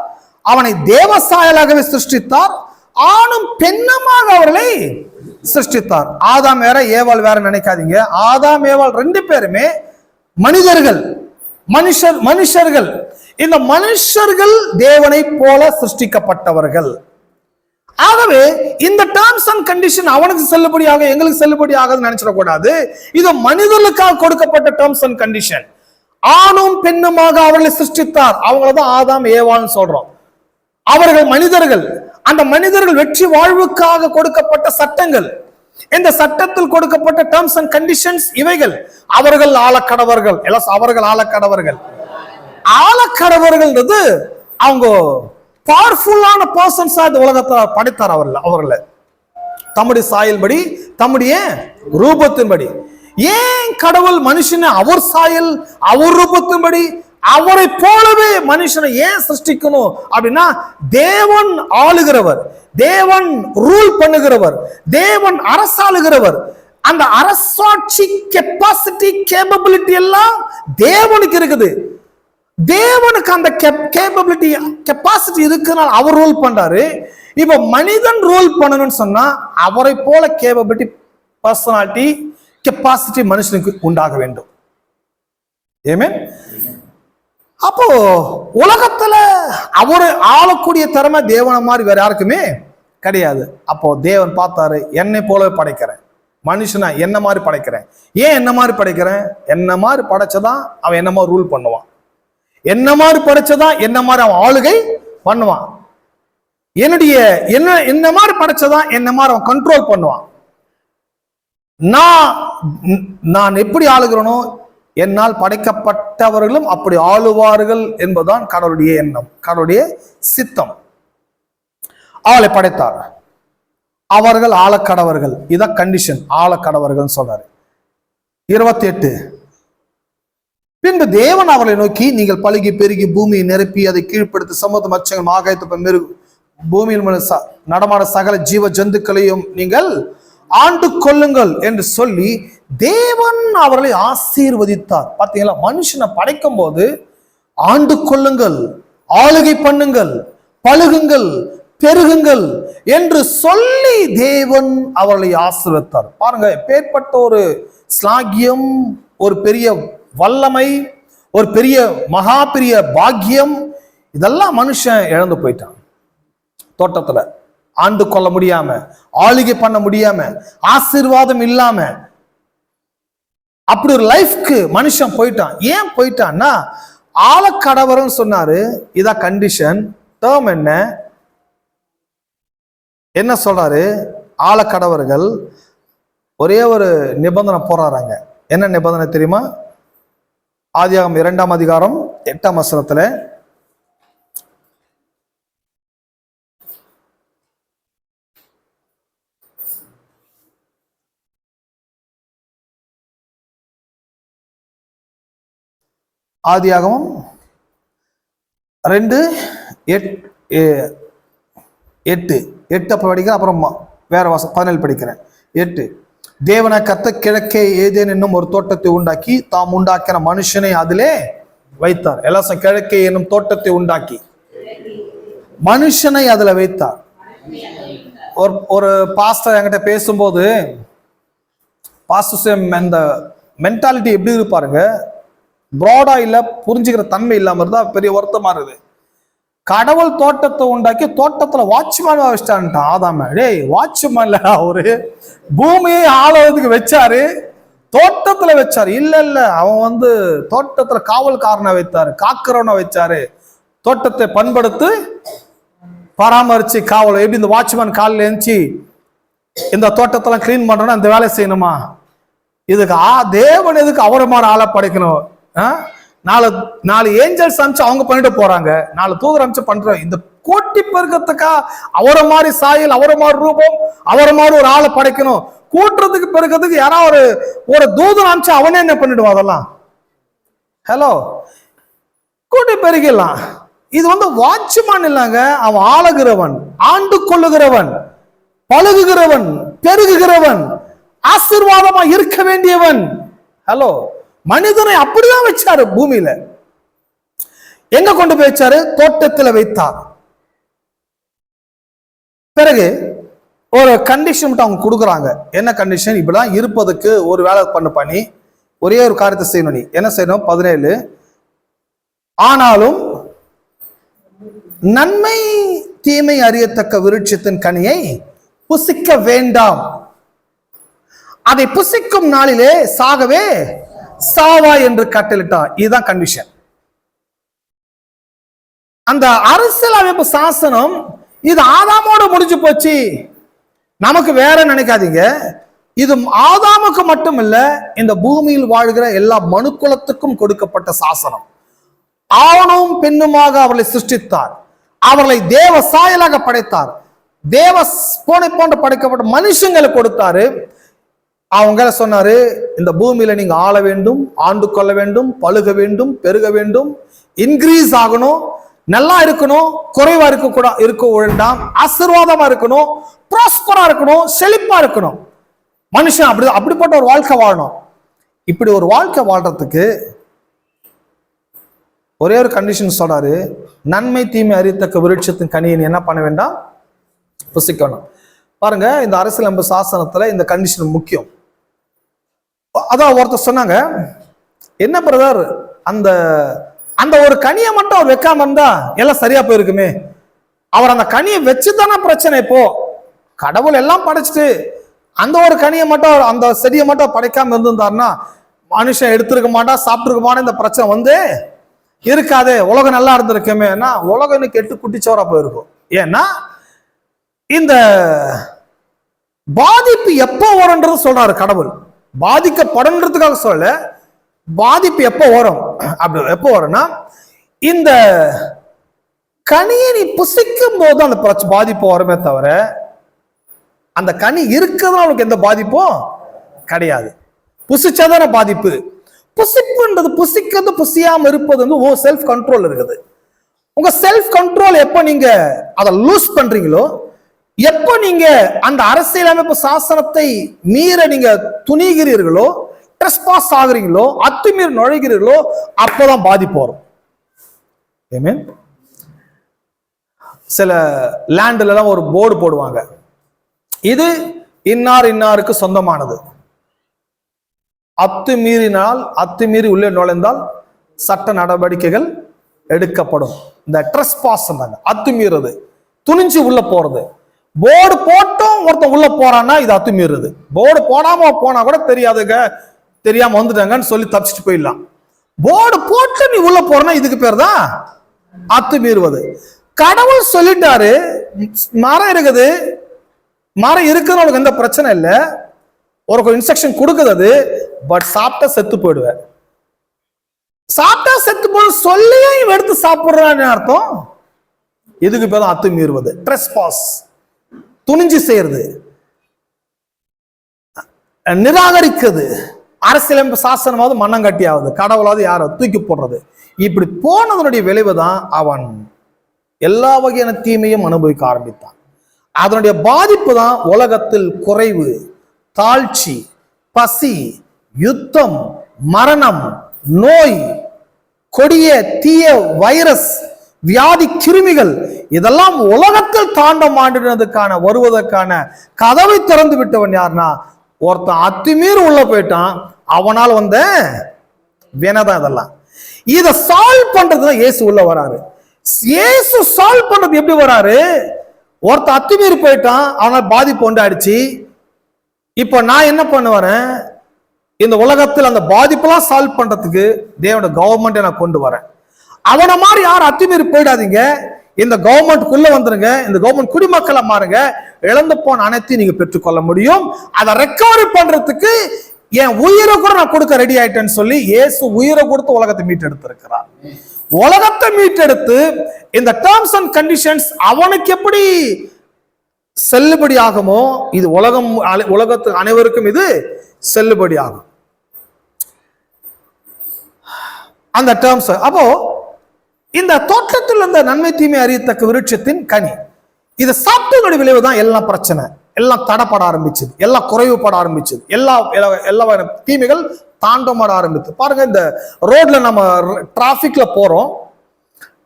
அவனை தேவ சாயலாகவே சிருஷ்டித்தார், ஆணும் பெண்ணுமாக அவர்களை சிருஷ்டித்தார். ஆதாம் வேற ஏவாள் வேற நினைக்காதீங்க. ஆதாம் ஏவாள் 2 பேருமே மனிதர்கள், மனுஷர்கள். இந்த மனுஷர்கள் தேவனை போல சிருஷ்டிக்கப்பட்டவர்கள். ஆகவே இந்த டேர்ம்ஸ் அண்ட் கண்டிஷன் அவனுக்கு செல்லுபடியாக எங்களுக்கு செல்லுபடியாக நினைச்சிடக்கூடாது. இது மனிதர்களுக்காக கொடுக்கப்பட்ட டேர்ம்ஸ் அண்ட் கண்டிஷன். ஆணும் பெண்ணுமாக அவர்களை சிருஷ்டித்தார். அவங்களதான் ஆதாம் ஏவாள்னு சொல்றோம். அவர்கள் மனிதர்கள். அந்த மனிதர்கள் வெற்றி வாழ்வுக்காக கொடுக்கப்பட்ட சட்டங்கள். இந்த சட்டத்தில் கொடுக்கப்பட்ட டேர்ம்ஸ் அண்ட் கண்டிஷன்ஸ் இவைகள். அவர்கள் ஆளக்கடவர்கள். அவர்கள் ஆளக்கடவர்கள். ஆளக்கடவர்கள் அவங்க பவர்ஃபுல்லான பர்சன்ஸா இந்த உலகத்தை படைத்தார். அவர்களை தம்முடைய சாயல்படி, தம்முடைய ரூபத்தின்படி. ஏன் கடவுள் மனுஷனை அவர் சாயல், அவர் ரூபத்தின்படி, அவரை போலவே மனுஷனை ஏன் சிருஷ்டிக்கணும் அப்படின்னா, தேவன் ஆளுகிறவர், தேவன் ரூல் பண்ணுகிறவர், தேவன் அரசாளுகிறவர். அந்த அரசாட்சி கெப்பாசிட்டி, கேப்பபிலிட்டி எல்லாம் தேவனுக்கு இருக்குது. தேவனுக்கு அந்த கேப்பபிலிட்டி, கெப்பாசிட்டி இருக்குனால அவர் ரூல் பண்றாரு. இப்ப மனிதன் ரூல் பண்ணணும்னு சொன்னா அவரை போல கேப்பபிலிட்டி, பர்சனாலிட்டி, கெப்பாசிட்டி மனுஷனுக்கு உண்டாக வேண்டும். ஆமென். அப்போ உலகத்துல அவரு ஆளக்கூடிய திறமை தேவனை மாதிரி வேற யாருக்குமே கிடையாது. அப்போ தேவன் பார்த்தாரு, என்னை போலவே படைக்கிறேன், மனுஷனா என்ன மாதிரி படைக்கிறேன். ஏன் என்ன மாதிரி படைக்கிறேன்? என்ன மாதிரி படைச்சதான் அவன் என்ன மாதிரி ரூல் பண்ணுவான், என்ன மாதிரி படைச்சதான் என்ன மாதிரி அவன் ஆளுகை பண்ணுவான், என்ன மாதிரி படைச்சதான் என்ன மாதிரி அவன் கண்ட்ரோல் பண்ணுவான். நான் நான் எப்படி ஆளுகிறனோ என்னால் படைக்கப்பட்டவர்களும் அப்படி ஆளுவார்கள் என்பதுதான் கடவுளுடைய எண்ணம், கடவுளுடைய சித்தம். அவளை படைத்தார், அவர்கள் ஆளக்கடவர்கள். இதான் கண்டிஷன், ஆளக்கடவர்கள் சொல்றாரு. 28 பின்பு தேவன் அவர்களை நோக்கி, நீங்கள் பலுகி பெருகி பூமியை நிரப்பி அதை கீழ்ப்படுத்தி சமுத்திர மச்சங்கள் ஆகாயத்து பூமியில் நடமான சகல ஜீவ ஜந்துக்களையும் நீங்கள் ஆண்டு கொள்ளுங்கள் என்று சொல்லி தேவன் அவர்களை ஆசீர்வதித்தார். பார்த்தீங்களா, மனுஷனை படைக்கும் போது ஆண்டு கொள்ளுங்கள், ஆளுகை பண்ணுங்கள், பழுகுங்கள், பெருகுங்கள் என்று சொல்லி தேவன் அவர்களை ஆசீர்வதித்தார். பாருங்க, எப்பேற்பட்ட ஒரு ஸ்லாகியம், ஒரு பெரிய வல்லமை, ஒரு பெரிய மகா பெரிய பாக்கியம். இதெல்லாம் மனுஷன் இழந்து போயிட்டான். தோட்டத்துல ஆண்டு கொள்ள முடியாம, ஆளுகை பண்ண முடியாம, ஆசீர்வாதம் இல்லாம அப்படி ஒரு லைஃப்க்கு மனுஷன் போயிட்டான். ஏன் போயிட்டான்னா, ஆளக்கடவர்னு சொன்னாரு. இதான் கண்டிஷன். டேர்ம் என்ன சொல்றாரு? ஆளக்கடவர்கள் ஒரே ஒரு நிபந்தனை போறாங்க. என்ன நிபந்தனை தெரியுமா? ஆதியாகமம் 2ஆம் அதிகாரம் 8ஆம் வசனத்துல, ஆதியாகமம் 2:8 அப்ப படிக்கிறேன், அப்புறம் வேற 17 படிக்கிறேன். 8 தேவன கத்த கிழக்கே ஏதேன் என்னும் ஒரு தோட்டத்தை உண்டாக்கி தாம் உண்டாக்கின மனுஷனை அதிலே வைத்தார். எல்லாரும் கிழக்கே என்னும் தோட்டத்தை உண்டாக்கி மனுஷனை அதுல வைத்தார். ஒரு பாஸ்டர் என்கிட்ட பேசும்போது, பாஸ்டர் அந்த மென்டாலிட்டி எப்படி இருப்பாருங்க, ப்ராடா இல்ல, புரிஞ்சுக்கிற தன்மை இல்லாம இருந்தா பெரிய வருத்தமா இருக்குது. கடவுள் தோட்டத்தை உண்டாக்கி தோட்டத்துல வாட்ச்மேன் வச்சிட்டான்ட்டான் ஆதாம. டேய், வாட்ச்மேன்ல அவரு பூமியை ஆளுவதுக்கு வச்சாரு, தோட்டத்துல வச்சாரு. இல்ல, அவன் தோட்டத்துல காவல்காரனை வைத்தாரு, காக்கிறவனை வச்சாரு. தோட்டத்தை பண்படுத்து பராமரிச்சு காவல். எப்படி இந்த வாட்ச்மேன் காலில் எழுந்துச்சு இந்த தோட்டத்தெல்லாம் கிளீன் பண்றோம்னா அந்த வேலை செய்யணுமா? இதுக்கு தேவன் எதுக்கு அவரை மாதிரி ஆளை படைக்கணும்? நாலு ஏஞ்சல்ஸ் அனுப்பிச்சு அவங்க பண்ணிட்டு போறாங்க, 4 தூதர் அனுப்பிச்சு பண்ற. இந்த கோட்டி பெருக்கத்துக்கா அவரை மாதிரி சாயல், அவரை மாதிரி ரூபம், அவரை மாதிரி ஒரு ஆளை படைக்கணும்? கூட்டுறதுக்கு பெருக்கிறதுக்கு யாராவது ஒரு தூதர் அனுப்பிச்சு அவனே என்ன பண்ணிடுவான்? அதெல்லாம் ஹலோ, கூட்டி பெருகிடலாம். இது வாட்ச்மேன் இல்லைங்க, அவன் ஆளுகிறவன், ஆண்டு கொள்ளுகிறவன், பழகுகிறவன், பெருகுகிறவன், ஆசீர்வாதமா இருக்க வேண்டியவன். ஹலோ, மனிதனை அப்படிதான் வச்சாரு பூமியில. எங்க கொண்டு போய் வச்சாரு? தோட்டத்துல வைத்தார். பிறகு ஒரு கண்டிஷன் மட்டும் அவங்க கொடுக்குறாங்க. என்ன கண்டிஷன்? இப்படிதான் இருப்பதுக்கு ஒரு வேலை பண்ணி ஒரே ஒரு காரியத்தை செய்யணும். நீ என்ன செய்யணும்? 17 ஆனாலும் நன்மை தீமை அறியத்தக்க விருட்சத்தின் கனியை புசிக்க வேண்டாம், அதை புசிக்கும் நாளிலே சாகவே சாவா என்று கட்டளிட்டார். இதுதான் கண்டிஷன். அந்த அரசியல் அமைப்பு சாசனம் இது ஆதாமோடு முடிஞ்சு போச்சு. நமக்கு வேற நினைக்காதீங்க. இது ஆதாமுக்கு மட்டும் இல்ல, இந்த பூமியில் வாழ்கிற எல்லா மனுக்குலத்துக்கும் கொடுக்கப்பட்ட சாசனம். ஆணும் பெண்ணுமாக அவர்களை சிருஷ்டித்தார், அவர்களை தேவ சாயலாக படைத்தார், தேவ போன்ற படைக்கப்பட்ட மனுஷங்களை கொடுத்தாரு. அவங்கள சொன்னாரு, இந்த பூமியில நீங்க ஆள வேண்டும், ஆண்டு கொள்ள வேண்டும், பழுக வேண்டும், பெருக வேண்டும், இன்க்ரீஸ் ஆகணும், நல்லா இருக்கணும், குறைவா இருக்க வேண்டாம், ஆசீர்வாதமா இருக்கணும், ப்ராஸ்பரா இருக்கணும், செழிப்பா இருக்கணும். மனுஷன் அப்படிப்பட்ட ஒரு வாழ்க்கை வாழணும். இப்படி ஒரு வாழ்க்கை வாழ்றதுக்கு ஒரே ஒரு கண்டிஷன் சொல்றாரு, நன்மை தீமை அறியத்தக்க விருட்சத்தின் கனியை என்ன பண்ண வேண்டாம்? புசிக்கணும். பாருங்க, இந்த அரசியலமைப்பு சாசனத்துல இந்த கண்டிஷன் முக்கியம். அதான் ஒருத்தர் சொன்னாங்க, என்ன பிரதர், அந்த அந்த ஒரு கனியை மட்டும் அவர் வைக்காம இருந்தா எல்லாம் சரியா போயிருக்குமே. அவர் அந்த கனியை வச்சுதானே பிரச்சனை. இப்போ கடவுள் எல்லாம் படைச்சிட்டு அந்த ஒரு கனியை மட்டும், அந்த செடியை மட்டும் படைக்காம இருந்திருந்தாருன்னா மனுஷன் எடுத்திருக்க மாட்டான், சாப்பிட்டுருக்க மாட்டான், இந்த பிரச்சனை இருக்காது, உலகம் நல்லா இருந்திருக்குமே. உலகம் இன்னும் கெட்டு குட்டிச்சோரா போயிருக்கும். ஏன்னா இந்த பாதிப்பு எப்போ வரும்ன்றது சொல்றாரு கடவுள். பாதிக்கப்படுன்றதுக்காக சொல்ல, பாதிப்பு எப்போ வரும் அப்படி எப்போ வரும்னா, இந்த கனியை நீ புசிக்கும் போது அந்த பாதிப்பு வருமே தவிர, அந்த கனி இருக்கிறதுனால உனக்கு எந்த பாதிப்பும் கிடையாது. புசிச்சாதான பாதிப்பு. புசிப்புன்றது, புசிக்கிறது புசியாம இருப்பது வந்து ஓ செல்ஃப் கண்ட்ரோல் இருக்குது. உங்க செல்ஃப் கண்ட்ரோல் எப்ப நீங்க அதை லூஸ் பண்றீங்களோ, எப்ப நீங்க அந்த அரசியலமைப்பு சாசனத்தை மீற நீங்க துணிகிறீர்களோ, ட்ரெஸ்பாஸ் ஆகுறீங்களோ, அத்துமீறி நுழைகிறீர்களோ, அப்பதான் பாதிப்பு வரும். ஆமென். சில லேண்ட்ல எல்லாம் ஒரு போர்டு போடுவாங்க, இது இன்னார் இன்னாருக்கு சொந்தமானது, அத்துமீறி உள்ளே நுழைந்தால் சட்ட நடவடிக்கைகள் எடுக்கப்படும். இந்த ட்ரெஸ்பாஸ், அத்துமீறது, துணிஞ்சு உள்ள போறது. போர்டு போட்டும் ஒருத்தன் உள்ள போறான்னா இது அத்துமீறது. போர்டு போடாம போனா கூட தெரியாம வந்துட்டாங்கன்னு சொல்லி தப்பிச்சுட்டு போயிடலாம். போர்டு போட்டு நீ உள்ள போறனா இதுக்கு பேர் தான் அத்துமீறுவது. கடவுள் சொல்லிட்டாரு, மரம் இருக்குது, மரம் இருக்குன்னு உனக்கு எந்த பிரச்சனை இல்லை, ஒரு இன்ஸ்ட்ரக்ஷன் கொடுக்குது, பட் சாப்பிட்டா செத்து போயிடுவேன். சாப்பிட்டா செத்து போய் சொல்லியும் எடுத்து சாப்பிடுறான்னு அர்த்தம். இதுக்கு பேர் தான் அத்துமீறுவது, ட்ரெஸ்பாஸ். துணிஞ்சு செய்யறது, நிராகரிக்கிறது, அரசியலமைப்பு சாசனமாவது மண்ணங்கட்டி ஆகுது, கடவுளாவது யாரை தூக்கி போடுறது. இப்படி போனதனுடைய விளைவு தான் அவன் எல்லா வகையான தீமையும் அனுபவிக்க ஆரம்பித்தான். அதனுடைய பாதிப்பு தான் உலகத்தில் குறைவு, தாழ்ச்சி, பசி, யுத்தம், மரணம், நோய், கொடிய தீய வைரஸ், வியாதி கிருமிகள், இதெல்லாம் உலகத்தில் தாண்டம் ஆண்டினதுக்கான வருவதற்கான கதவை திறந்து விட்டவன் யாருன்னா ஒருத்தன் அத்துமீறி உள்ள போயிட்டான். அவனால் வந்த வினைதான் இதெல்லாம். இதை சால்வ் பண்றதுதான் இயேசு உள்ள வராரு. இயேசு சால்வ் பண்றது எப்படி வராரு? ஒருத்தன் அத்துமீறி போயிட்டான், அவனால் பாதிப்பு உண்டாயிடுச்சு. இப்ப நான் என்ன பண்ணுவேன், இந்த உலகத்தில் அந்த பாதிப்பெல்லாம் சால்வ் பண்றதுக்கு தேவனோட கவர்மெண்ட் நான் கொண்டு வரேன். அவனை மாதிரி யாரும் அத்துமீறி போயிடாதீங்க, இந்த கவர்மெண்ட்டுக்குள்ள வந்துருங்க, இந்த கவர்மெண்ட் குடிமக்களை மாறுங்க, இழந்து போன அனைத்தையும் நீங்க பெற்றுக்கொள்ள முடியும். அதை ரெக்கவரி பண்றதுக்கு என் உயிரை கூட நான் கொடுக்க ரெடி ஆயிட்டேன்னு சொல்லி இயேசு உயிரை கொடுத்து உலகத்தை மீட்டெடுத்திருக்கிறார். உலகத்தை மீட்டெடுத்து இந்த டேர்ம்ஸ் அண்ட் கண்டிஷன்ஸ் அவனுக்கு எப்படி செல்லுபடி ஆகுமோ, இது உலகத்து அனைவருக்கும் இது செல்லுபடி ஆகும். அந்த டேர்ம்ஸ். அப்போ இந்த தோட்டத்தில் இந்த நன்மை தீமை அறியத்தக்க விருட்சத்தின் கனி, இது சாப்பிட்டதோட விளைவு தான் எல்லாம் பிரச்சனை, எல்லாம் தடப்பட ஆரம்பிச்சது, எல்லாம் குறைவுபட ஆரம்பிச்சது, எல்லா தீமைகள் தாண்டமாட ஆரம்பிச்சு. பாருங்க, இந்த ரோட்ல நம்ம டிராபிக்ல போறோம்,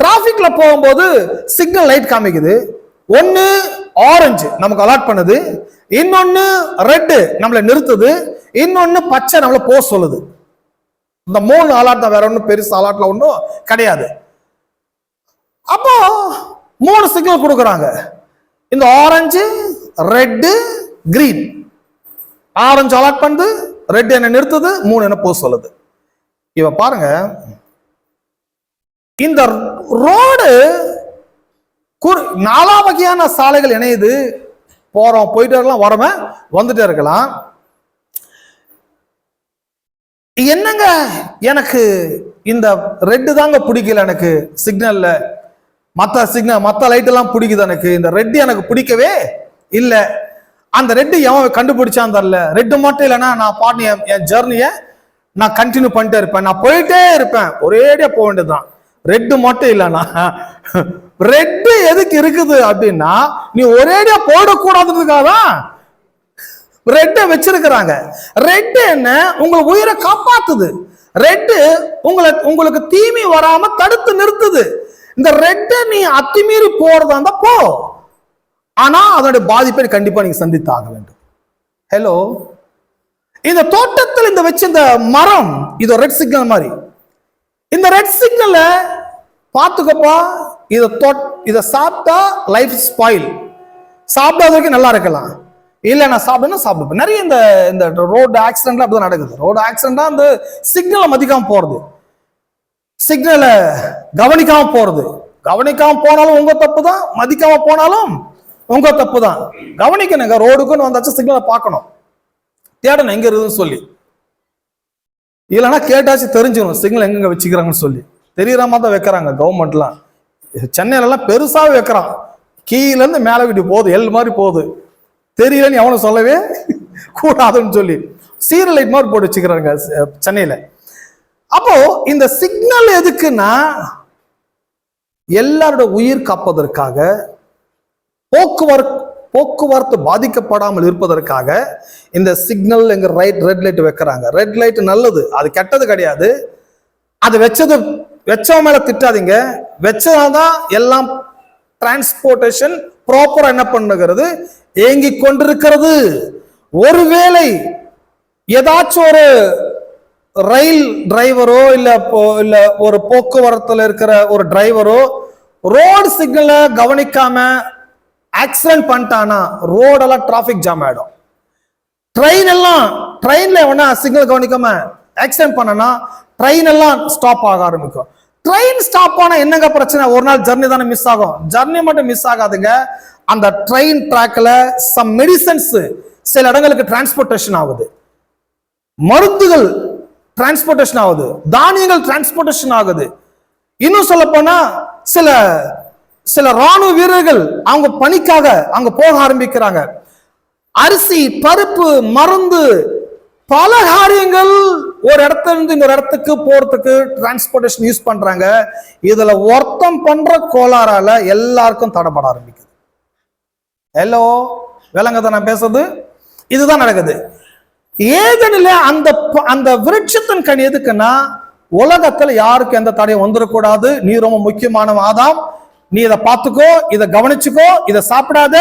டிராபிக்ல போகும்போது சிக்னல் லைட் காமிக்குது. ஒன்னு ஆரஞ்சு நமக்கு அலாட் பண்ணுது, இன்னொன்னு ரெட் நம்மளை நிறுத்துது, இன்னொன்னு பச்சை நம்மள போக சொல்லுது. இந்த 3 அலாட் தான், வேற ஒன்றும் பெருசு அலாட்ல ஒன்றும் கிடையாது. அப்போ 3 சிக்னல் கொடுக்குறாங்க, இந்த orange, red, green. Orange alert பண்ணுது, ரெட் என்ன நிறுத்துது, 3 என்ன போக சொல்லுது. இவ பாருங்க, இந்த ரோடு 4 வகையான சாலைகள் இணையுது. போறோம், போயிட்டே இருக்கலாம், வரவன் வந்துட்டே இருக்கலாம். என்னங்க எனக்கு இந்த ரெட்டு தாங்க பிடிக்கல, எனக்கு சிக்னல்ல மற்ற லைட் எல்லாம் பிடிக்குது, எனக்கு இந்த ரெட்டு எனக்கு பிடிக்கவே இல்லை. அந்த ரெட்டு எவன் கண்டுபிடிச்சான் தெரியல. ரெட்டு மட்டும் இல்லைன்னா நான் பாட்டு என் ஜெர்னியை நான் கண்டினியூ பண்ணிட்டே இருப்பேன், நான் போயிட்டே இருப்பேன், ஒரேடியா போக வேண்டியதுதான். ரெட்டு மட்டும் இல்லைன்னா, ரெட்டு எதுக்கு இருக்குது அப்படின்னா நீ ஒரேடியா போடக்கூடாதுக்காக தான் ரெட்டை வச்சிருக்கிறாங்க. ரெட்டு என்ன, உங்களுக்கு உயிரை காப்பாத்துது. ரெட்டு உங்களுக்கு தீமை வராம தடுத்து நிறுத்துது. இந்த ரெட்டை நீ அத்துமீறி போறதா இருந்தா போ, ஆனா அதோட பாதிப்பை கண்டிப்பா நீங்க சந்தித்தாக வேண்டும். ஹலோ, இந்த தோட்டத்தில் இந்த வச்ச இந்த மரம், இது ரெட் சிக்னல் மாதிரி. இந்த ரெட் சிக்னல்ல பாத்துக்கப்பா, இதை சாப்பிட்டா லைஃப் ஸ்பாயில், சாப்பிடாத வரைக்கும் நல்லா இருக்கலாம், இல்ல நான் சாப்பிடுவேன். நிறைய இந்த ரோடு ஆக்சிடென்ட்ல அப்படிதான் நடக்குது. ரோடு ஆக்சிடென்டா அந்த சிக்னலை மதிக்காம போறது, சிக்னலை கவனிக்காம போறது. கவனிக்காம போனாலும் உங்க தப்பு தான், மதிக்காம போனாலும் உங்க தப்பு தான். கவனிக்கணுங்க, ரோடுக்குன்னு வந்தாச்சு சிக்னலை பார்க்கணும், தேடணும் எங்க இருக்குதுன்னு சொல்லி. இல்லைன்னா கேட்டாச்சும் தெரிஞ்சுக்கணும் சிக்னல் எங்கெங்க வச்சுக்கிறாங்கன்னு சொல்லி. தெரியற மாதிரி தான் வைக்கிறாங்க கவர்மெண்ட்லாம். சென்னையிலலாம் பெருசாவே வைக்கிறான், கீழேருந்து மேலே வீட்டு போகுது, எல் மாதிரி போகுது, தெரியலன்னு எவனும் சொல்லவே கூடாதுன்னு சொல்லி சீரியல் லைட் மாதிரி போட்டு வச்சுக்கிறாங்க சென்னையில. அப்போ இந்த சிக்னல் எதுக்குன்னா எல்லாரோட உயிர் காப்பதற்காக, போக்குவரத்து பாதிக்கப்படாமல் இருப்பதற்காக இந்த சிக்னல் எங்க ரெட் லைட் வைக்கிறாங்க. ரெட் லைட் நல்லது, அது கெட்டது கிடையாது. அது வச்சவன் மேல திட்டாதீங்க, வச்சதான் எல்லாம் டிரான்ஸ்போர்டேஷன் ப்ராப்பரா என்ன பண்ணுகிறது, ஏங்கி கொண்டிருக்கிறது. ஒருவேளை ஏதாச்சும் ஒரு ரயில் டிரைவரோ இல்ல ஒரு போக்குவரத்துல இருக்கிற ஒரு டிரைவரோ ரோடு சிக்னலை கவனிக்காம ஆக்சிடென்ட் பண்ணிட்டானா ரோடெல்லாம் டிராபிக் ஜாம் ஆயிடும். ட்ரெயின்ல எவனா சிக்னல் கவனிக்காம ஆக்சிடென்ட் பண்ணனா ட்ரெயின் எல்லாம் ஸ்டாப் ஆக ஆரம்பிக்கும். ட்ரெயின் ஸ்டாப் ஆனா என்னங்க பிரச்சனை, ஒரு நாள் ஜர்னி தானே மிஸ் ஆகும். ஜர்னி மட்டும் மிஸ் ஆகாதுங்க, அந்த ட்ரெயின் ட்ராக்ல சம் மெடிசன்ஸ் சில இடங்களுக்கு டிரான்ஸ்போர்டேஷன் ஆகுது, மருந்துகள் டிரான்ஸ்போர்டேஷன் ஆகுது, தானியங்கள் டிரான்ஸ்போர்டேஷன் ஆகுது. இன்னும் சொல்ல போனா சில ராணுவ வீரர்கள் அவங்க பணிக்காக அங்க போக ஆரம்பிக்கிறாங்க. அரிசி, பருப்பு, மருந்து, பல காரியங்கள் ஒரு இடத்துல இருந்து இன்னொரு இடத்துக்கு போறதுக்கு டிரான்ஸ்போர்டேஷன் யூஸ் பண்றாங்க. இதுல ஒருத்தம் பண்ற கோளாறால எல்லாருக்கும் தடைபட ஆரம்பிக்குது. ஹலோ, விளங்குதா நான் பேசுறது? இதுதான் நடக்குது. ஏதெனில அந்த விருட்சத்தின் கனி எதுக்குன்னா உலகத்துல யாருக்கு எந்த தடையும் வந்துடக்கூடாது. நீ ரொம்ப முக்கியமான ஆதாம், நீ இதை பார்த்துக்கோ, இதை கவனிச்சுக்கோ, இதை சாப்பிடாத.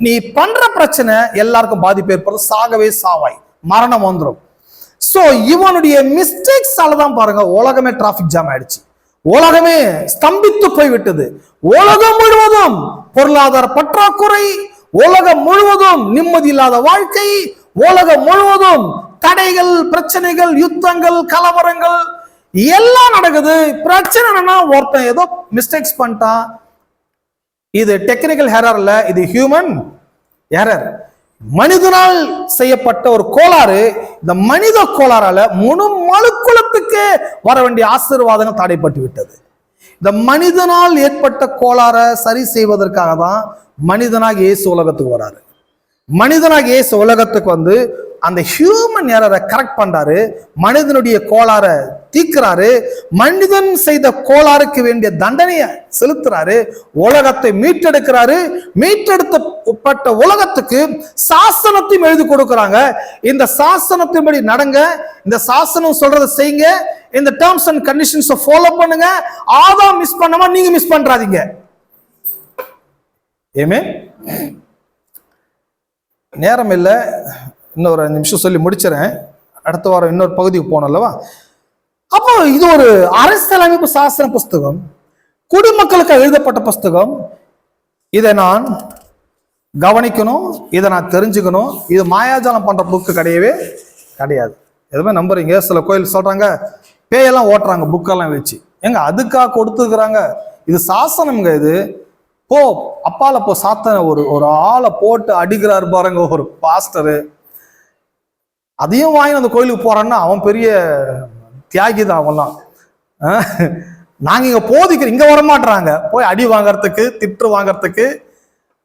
நீ பண்ற பிரச்சனை எல்லாருக்கும் பாதிப்பு ஏற்படுறது, சாகவே சாவாய், மரணம் வந்துடும். சோ இவனுடைய மிஸ்டேக்ஸால தான் பாருங்க உலகமே டிராபிக் ஜாம் ஆயிடுச்சு, உலகமே ஸ்தம்பித்து போய்விட்டது. உலகம் முழுவதும் பொருளாதார பற்றாக்குறை, உலகம் முழுவதும் நிம்மதி இல்லாத வாழ்க்கை, உலகம் முழுவதும் தடைகள், பிரச்சனைகள், யுத்தங்கள், கலவரங்கள் எல்லாம் நடக்குது. பிரச்சனை என்னன்னா ஒருத்தன் ஏதோ மிஸ்டேக்ஸ் பண்ணிட்டான். இது டெக்னிக்கல் எரர் இல்ல, இது ஹியூமன் எரர், மனிதனால் செய்யப்பட்ட ஒரு கோளாறு. இந்த மனித கோளாறால முழு மனுக்குலத்துக்கு வர வேண்டிய ஆசீர்வாதங்கள் தடைப்பட்டு விட்டது. இந்த மனிதனால் ஏற்பட்ட கோளாறை சரி செய்வதற்காக தான் மனிதனாக இயேசு உலகத்துக்கு வராரு. மனிதனாக இயேசு உலகத்துக்கு வந்து அந்த ஹியூமன் எரரை கரெக்ட் பண்றாரு, மனிதனுடைய கோளாறை தீர்க்கிறாரு, மனிதன் செய்த கோளாறுக்கு வேண்டிய தண்டனையை செலுத்துறாரு, உலகத்தை மீட்டெடுக்கிறாரு. மீட்டெடுக்கப்பட்ட உலகத்துக்கு சாசனத்தையும் எழுதி கொடுக்கிறாங்க. இந்த சாசனத்தின்படி நடங்க, இந்த சாசனம் சொல்றதை செய்யுங்க, இந்த டேர்ம்ஸ் அண்ட் கண்டிஷன்ஸ் ஃபாலோ பண்ணுங்க. ஆதாம் மிஸ் பண்ணாம நீங்க மிஸ் பண்றாதீங்க. ஏமே நேரம் இல்லை, இன்னொரு 5 நிமிஷம் சொல்லி முடிச்சிடறேன். அடுத்த வாரம் இன்னொரு பகுதிக்கு போனோம் அல்லவா. அப்போ இது ஒரு அரசியலமைப்பு சாசன புஸ்தகம், குடிமக்களுக்கு எழுதப்பட்ட புஸ்தகம். இதை நான் கவனிக்கணும், இதை நான் தெரிஞ்சுக்கணும். இது மாயாஜாலம் பண்ற புக்கு கிடையவே கிடையாது. எதுவுமே நம்புறீங்க? சில கோயில் சொல்றாங்க பேயெல்லாம் ஓட்டுறாங்க புக்கெல்லாம் வச்சு. எங்க அதுக்காக கொடுத்துருக்குறாங்க? இது சாசனம்ங்க. இது போ அப்பால போ சாத்தன ஒரு ஆளை போட்டு அடிக்கிறாரு பாருங்க ஒரு பாஸ்டரு, அதையும் வாங்கி அந்த கோயிலுக்கு போறான்னா அவன் பெரிய தியாகி தான். அவன்லாம் நாங்க இங்க போதிக்கிறோம், இங்க வரமாட்டாங்க, போய் அடி வாங்கறதுக்கு, திட்டு வாங்கறதுக்கு,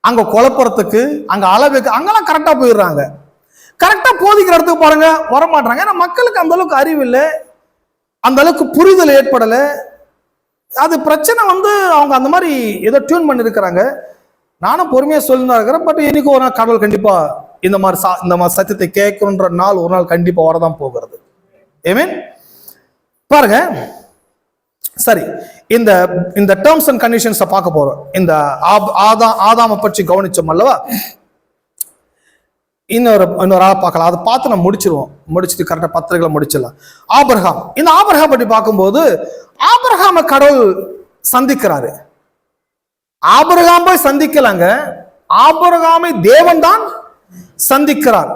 அங்க குழப்பறதுக்கு, அங்க அளவுக்கு, அங்கெல்லாம் கரெக்டா போயிடுறாங்க. கரெக்டா போதிக்கிற இடத்துக்கு பாருங்க வரமாட்டாங்க. ஏன்னா மக்களுக்கு அந்த அளவுக்கு அறிவு இல்லை, அந்த அளவுக்கு புரிதல் ஏற்படலை. அது பிரச்சனை வந்து அவங்க அந்த மாதிரி ஏதோ டியூன் பண்ணிருக்கிறாங்க. நானும் பொறுமையா சொல்லிதான் இருக்கிறேன். பட் எனக்கு ஒரு நாள் கடவுள் கண்டிப்பா இந்த மாதிரி சத்தியத்தை கேட்கணுன்ற நாள் ஒரு நாள் கண்டிப்பா வரதான் போகிறது. ஆமென். பாருங்க, சரி, இந்த டேர்ம்ஸ் அண்ட் கண்டிஷன்ஸை பார்க்க போறோம். இந்த ஆதாம பற்றி கவனிச்சோம் அல்லவா. இன்னொரு ஆளை பார்க்கலாம், அதை பார்த்து நம்ம முடிச்சுட்டு கரெக்டா பத்திரிகளை முடிச்சிடலாம். ஆபிரகாம். இந்த ஆபிரகாம் பற்றி பார்க்கும்போது ஆபிரகாம கடவுள் சந்திக்கிறாரு. ஆபிரகாம் போய் சந்திக்கலாங்க, ஆபிரகாமை தேவன் தான் சந்திக்கிறார்.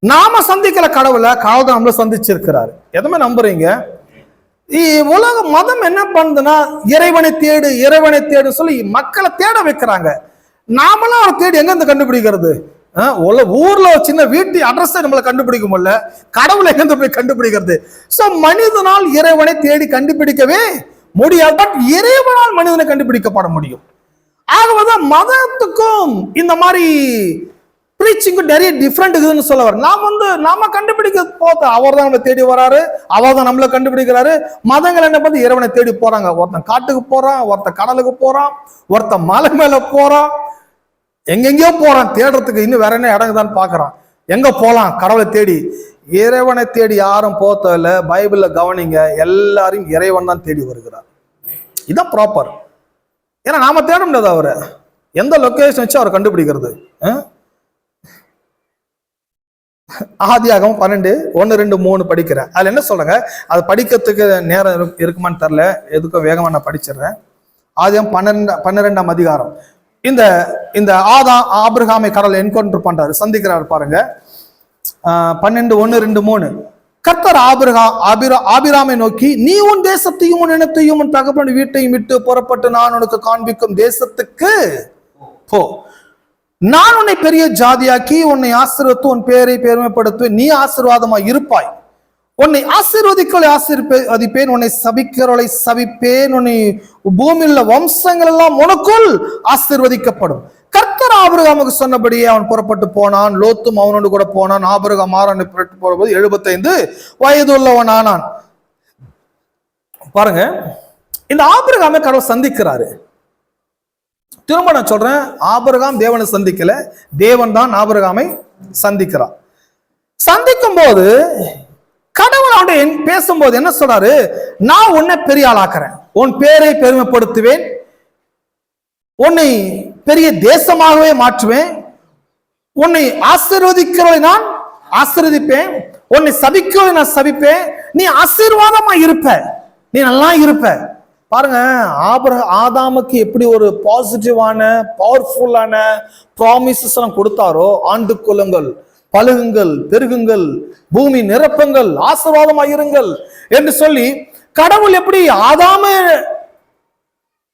நாம சந்திக்கல கடவுளை, கடவுள் நம்மள சந்திச்சிருக்கிறாரு. எதுவுமே நம்புறீங்க? உலக மதம் என்ன பண்ணுதுன்னா இறைவனை தேடு சொல்லி மக்களை தேட வைக்கிறாங்க. நாமெல்லாம் அவரை தேடி எங்க இருந்து கண்டுபிடிக்கிறது? ஊர்ல சின்ன வீட்டு அட்ரஸ் நம்மளை கண்டுபிடிக்க முடியல, கடவுளை எங்க போய் கண்டுபிடிக்கிறது? சோ மனிதனால் இறைவனை தேடி கண்டுபிடிக்கவே முடியாது. பட் இறைவனால் மனிதனை கண்டுபிடிக்கப்பட முடியும். ஆகவேதான் மதத்துக்கும் இந்த மாதிரி பிரீச்சிங்கும் நிறைய டிஃப்ரெண்ட் இருக்குதுன்னு சொல்ல வர. நாம கண்டுபிடிக்க போத அவர் தான் நம்மளை தேடி வராரு, அவர் தான் நம்மளை கண்டுபிடிக்கிறாரு. மதங்கள் என்ன பண்ணி இறைவனை தேடி போறாங்க. ஒருத்தன் காட்டுக்கு போறான், ஒருத்தன் கடலுக்கு போறான், ஒருத்தன் மலை மேல போறான், எங்கெங்கயோ போறான் தேடுறதுக்கு. இன்னும் வேற என்ன இடங்குதான்னு பாக்குறான். எங்க போலாம் கடவுளை தேடி? இறைவனை தேடி யாரும் போத்தல. பைபிள்ல கவனிங்க, எல்லாரையும் இறைவன் தான் தேடி வருகிறார். இதான் ப்ராப்பர். ஏன்னா நாம தேட முடியாது அவரை. எந்த லொகேஷன் வச்சு அவரை கண்டுபிடிக்கிறது? ஆதியாகமம் 12:1-2-3 படிக்கிறேன். அதுல என்ன சொல்றாங்க, அது படிக்கிறதுக்கு நேரம் இருக்குமான்னு தெரியல, எதுக்கும் வேகமா நான் படிச்சிடுறேன். ஆதியாகமம் 12ஆம் அதிகாரம். இந்த ஆபிரகாமை கடவுள் என்கவுண்டர் பண்றாரு, சந்திக்கிறாரு பாருங்க. 12:1-2-3. கர்த்தர் ஆபிராமை நோக்கி, நீ உன் தேசத்தையும் உன் இனத்தையும் உன் தகப்பன் வீட்டையும் விட்டு புறப்பட்டு நான் உனக்கு காண்பிக்கும் தேசத்துக்கு போ. நான் உன்னை பெரிய ஜாதியாக்கி உன்னை ஆசீர்வதித்து உன் பேரை பெருமைப்படுத்துவேன். நீ ஆசீர்வாதமா இருப்பாய். உன்னை ஆசீர்வதிக்களை ஆசீர்வதிப்பேன், உன்னை சபிக்கிறவளை சபிப்பேன். உன்னை பூமியில் வம்சங்கள் எல்லாம் உனக்குள் ஆசீர்வதிக்கப்படும். கர்த்தர் ஆபிரகாமுக்கு சொன்னபடியே அவன் புறப்பட்டு போனான். லோத்தும் அவனோடு கூட போனான். ஆபிரகாம் ஆரானை புறப்பட்டு போகும்போது 75 வயது உள்ளவன் ஆனான். பாருங்க, இந்த ஆபிரகாமை கடவுள் சந்திக்கிறாரு. திரும்ப நான் சொல்றேன், ஆபிரகாம் தேவனை சந்திக்கல, தேவன் தான் ஆபிரகாமை சந்திக்கிறார். சந்திக்கும் போது கடவுள் அவனுடைய பேசும்போது என்ன சொல்றாரு, நான் உன்னை பெரிய ஆளாக்குறேன், உன் பேரை பெருமைப்படுத்துவேன், உன்னை பெரிய தேசமாகவே மாற்றுவேன், உன்னை ஆசீர்வதிக்கிறவரை நான் ஆசீர்வதிப்பேன், உன்னை சபிக்கிறவரை நான் சபிப்பேன், நீ ஆசீர்வாதமா இருப்ப, நீ நல்லா இருப்ப. பாருங்க, ஆதாமுக்கு எப்படி ஒரு பாசிட்டிவான பவர்ஃபுல்லான ப்ராமிசஸ் எல்லாம் கொடுத்தாரோ, ஆண்டு கொள்ளுங்கள், பழுகுங்கள், பெருகுங்கள், பூமி நிரப்புங்கள், ஆசீர்வாதமாயிருங்கள் என்று சொல்லி கடவுள் எப்படி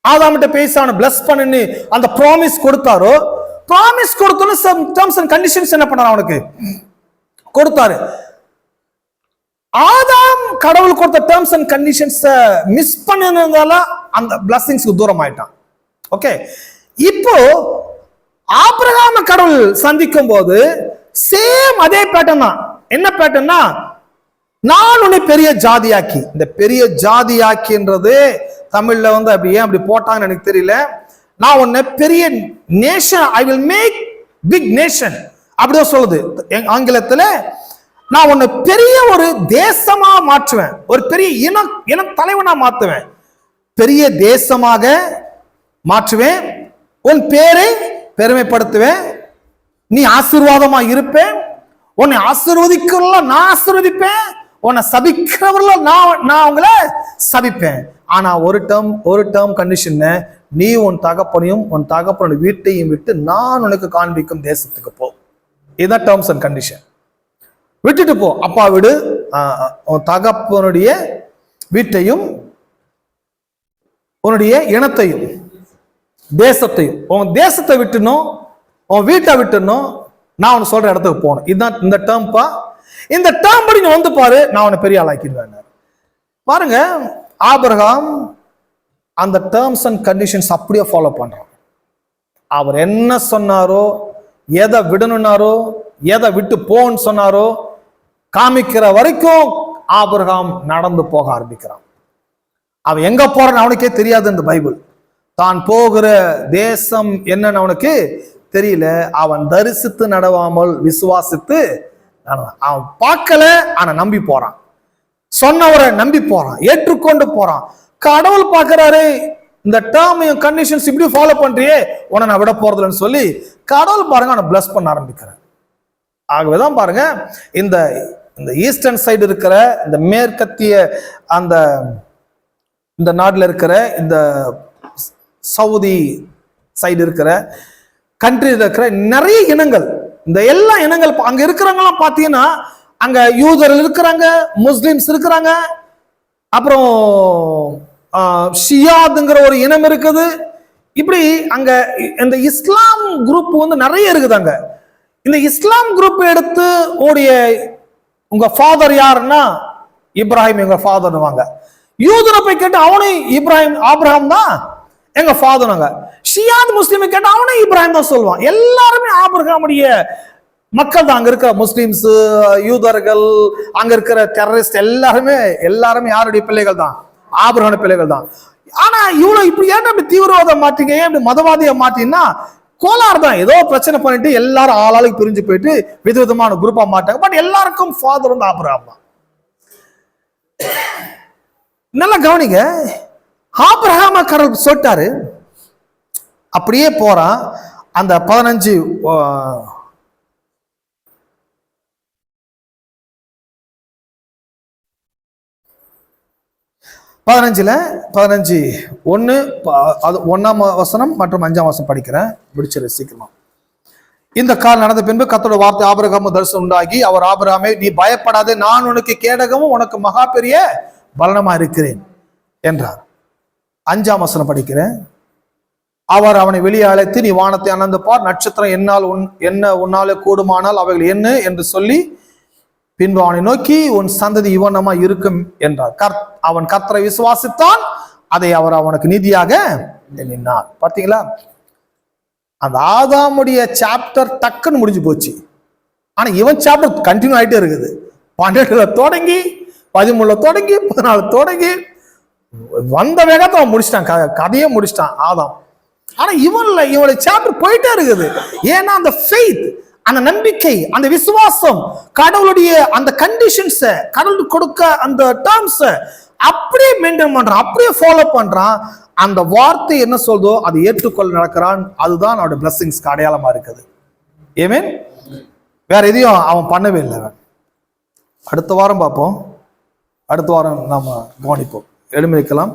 ஆதாமிட்ட பேசான பிளஸ் பண்ணி அந்த ப்ராமிஸ் கொடுத்தாரோ, ப்ராமிஸ் கொடுத்தோன்னு சம் டர்ம்ஸ் அண்ட் கண்டிஷன்ஸ் என்ன பண்ணாரு, அவனுக்கு கொடுத்தாரு. ஆதாம் கடவுள் கொடுத்த டர்ம்ஸ் அண்ட் கண்டிஷன்ஸ் மிஸ் பண்ணதுனால அந்த பிளஸிங்ஸ்க்கு தூரம் ஆயிட்டான். ஓகே, இப்போ ஆபிரகாம கடவுள் சந்திக்கும் போது சேம் அதே பேட்டர்ன் தான். என்ன பேட்டர்னா, நான் உன்னை பெரிய ஜாதியாக்கி. இந்த பெரிய ஜாதியாக்கின்றது தமிழ்ல அப்படி ஏன் அப்படி போட்டாங்கன்னு எனக்கு தெரியல. நான் உன்னை பெரிய nation, I will make big nation அப்படிதான் சொல்லுது ஆங்கிலத்துல. நான் உன்னை பெரிய ஒரு தேசமா மாற்றுவேன், ஒரு பெரிய இன தலைவனா மாற்றுவேன், பெரிய தேசமாக மாற்றுவேன், உன் பேரை பெருமைப்படுத்துவேன், நீ ஆசீர்வாதமா இருப்பேன், உன்னை ஆசீர்வதிக்கிறவர்கள நான் ஆசீர்வதிப்பேன், உன்னை சபிக்கிறவர்கள நான் அவங்கள சபிப்பேன். ஆனா ஒரு டேர்ம் கண்டிஷன், நீ உன் தகப்பனையும் உன் தகப்பனுடைய வீட்டையும் விட்டு நான் உனக்கு காண்பிக்கும் தேசத்துக்கு போ. இதுதான் டேர்ம்ஸ் அண்ட் கண்டிஷன். விட்டுட்டு போ, அப்பா விடு, உன் தகப்பனுடைய வீட்டையும் உன்னுடைய இனத்தையும் தேசத்தையும், உன் தேசத்தை விட்டுணும், உன் வீட்டை விட்டுணும், நான் உனக்கு சொல்ற இடத்துக்கு போகணும். இதுதான் இந்த டேர்ம்பா. இந்த டேர்ம் படி நீ வந்து பாரு, நான் உன்னை பெரிய ஆளாக்கிடுவேன். பாருங்க, ஆபிரகாம் அந்த டேர்ம்ஸ் அண்ட் கண்டிஷன்ஸ் அப்படியே ஃபாலோ பண்றான். அவர் என்ன சொன்னாரோ, எதை விடணும்னாரோ, எதை விட்டு போன்னு சொன்னாரோ காமிக்கிற வரைக்கும் ஆபிரகாம் நடந்து போக ஆரம்பிக்கிறான். அவன் எங்க போறான்னு அவனுக்கே தெரியாது. இந்த பைபிள் தான் போகிற தேசம் என்னன்னு அவனுக்கு தெரியல. அவன் தரிசித்து நடவாமல் விசுவாசித்து நடந்தான். அவன் பார்க்கல, ஆனா நம்பி போறான். சொன்னவரை நம்பி போறான், ஏற்றுக்கொண்டு போறான். கடவுள் பார்க்கிறாரு, இந்த டேர்ம் கண்டிஷன்ஸ் இப்படி ஃபாலோ பண்றியே, உன்னை நான் விட போறதுன்னு சொல்லி கடவுள் பாருங்க அவனை பிளஸ் பண்ண ஆரம்பிக்கிறார். ஆகவேதான் பாருங்க, இந்த ஈஸ்டர்ன் சைடு இருக்கிற இந்த மேற்கத்திய இந்த நாட்டில் இருக்கிற இந்த சவுதி சைடு இருக்கிற கண்ட்ரியில் இருக்கிற நிறைய இனங்கள், இந்த எல்லா இனங்கள் அங்க இருக்கிறவங்கலாம் பாத்தீங்கன்னா, அங்க யூதர்கள் இருக்கிறாங்க, முஸ்லிம்ஸ் இருக்கிறாங்க, அப்புறம் ஷியாதுங்கிற ஒரு இனம் இருக்குது. இப்படி அங்க இந்த இஸ்லாம் குரூப் நிறைய இருக்குது. அங்க இந்த இஸ்லாம் குரூப் எடுத்து ஓடிய உங்க ஃபாதர் யாருன்னா இப்ராஹிம் எங்க ஃபாதர்னுவாங்க. யூதரை போய் கேட்டு அவனும் இப்ராஹிம் ஆபிரகாம் தான் எங்க ஃபாதர்னுங்க. ஷியாத் முஸ்லிமை கேட்டு அவனும் இப்ராஹிம் தான் சொல்லுவான். எல்லாருமே ஆபிரகாமுடைய மக்கள் தான். அங்க இருக்கிற முஸ்லிம்ஸ், யூதர்கள், அங்க இருக்கிற டெரரிஸ்ட் எல்லாருமே யாருடைய பிள்ளைகள் தான்? ஆபிரகாம் பிள்ளைகள் தான். ஆனா இவ்வளவு இப்படி ஏன் இப்படி தீவிரவாதம் மாட்டீங்க, ஏன் இப்படி மதவாதியை மாட்டீங்கன்னா கோளாறு தான். ஏதோ பிரச்சனை பண்ணிட்டு எல்லாரும் ஆளாளுக்கு பிரிஞ்சு போயிட்டு விதவிதமான குரூப்பா மாட்டாங்க. பட் எல்லாருக்கும் ஃபாதர் வந்து ஆபிரகாம் தான். நல்லா கவனிங்க, ஆபிரகாம கடவுள் சொல்லிட்டாரு. அப்படியே போறான். அந்த 15 1 வசனம் மற்றும் 5ஆம் வசனம் படிக்கிறேன், முடிச்சிரு சீக்கிரமா. இந்த கால் நடந்த பின்பு கர்த்தருடைய வார்த்தை ஆபிரகாமுக்கு தரிசனம் உண்டாகி, அவர் ஆபிரகாமே, நீ பயப்படாதே, நான் உனக்கு கேடகமும் உனக்கு மகா பெரிய பலனமா இருக்கிறேன் என்றார். 5ஆம் வசனம் படிக்கிறேன். அவர் அவனை வெளியே அழைத்து, நீ வானத்தை அனந்து பார், நட்சத்திரம் என்ன உன்னாலே கூடுமானால் அவைகள் என்ன என்று சொல்லி, பின்பு அவனை நோக்கி, உன் சந்ததி இவனமா இருக்கும் என்றார். அவன் கர்த்தரை விசுவாசித்தான், அதை அவர் அவனுக்கு நீதியாக எண்ணினார். பார்த்தீங்களா, அந்த ஆதாமுடைய சாப்டர் டக்குன்னு முடிஞ்சு போச்சு. ஆனா இவன் சாப்டர் கண்டினியூ ஆயிட்டே இருக்குது. 12 தொடங்கி 13 தொடங்கி 14 தொடங்கி வந்த வேகத்தை அவன் முடிச்சிட்டான், கதையே முடிச்சிட்டான் ஆதாம். ஆனா இவனுடைய சாப்டர் போயிட்டே இருக்குது. ஏன்னா அந்த ஃபெய்த், அந்த நம்பிக்கை, அந்த விசுவாசம், கடவுளுடைய அந்த கண்டிஷன்ஸ், கடவுள் கொடுக்க அந்த டேர்ம்ஸ் அப்படியே மெயின்டைன் பண்றான், அப்படியே ஃபாலோ பண்றான். அந்த வார்த்தை என்ன சொல்றதோ அதை ஏற்றுக்கொள்ள நடக்கிறான். அதுதான் அவனுடைய பிளஸிங்ஸ்க்கு அடையாளமா இருக்குது. ஏமேன். வேற எதையும் அவன் பண்ணவே இல்லை. அடுத்த வாரம் பார்ப்போம். அடுத்த வாரம் நாம கவனிப்போம். எழுந்திருக்கலாம்.